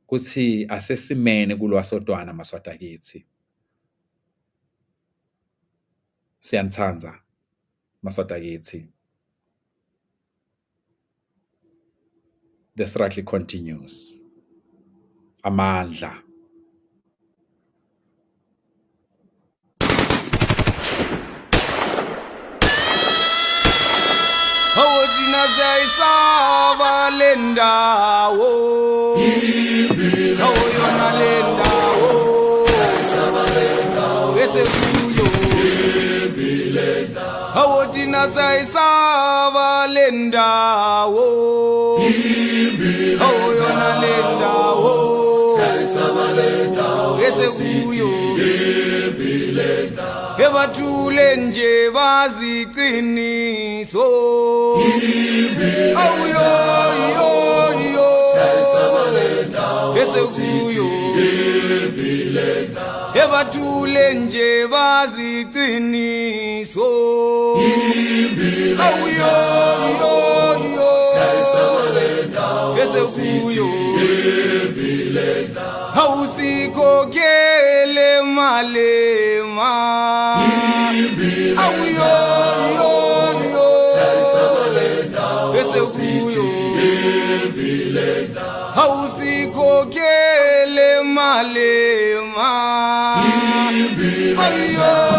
Kuthi asesimene kulwasodwana Maswati akithi. Siyanithanza Maswati akithi. The struggle continues. Amandla. Awodina zaisava lendawo Awoyona lendawo Zaisava lendawo Ese kuyo Awodina zaisava lendawo Awoyona lendawo Zaisava lendawo Ese kuyo Ebathule nje baziqiniso awuyo yo ese kuyo ebathule nje baziqiniso awuyo ese kuyo awusikhokhele malema awuyo ese kuyo awusikhokhele malema awuyo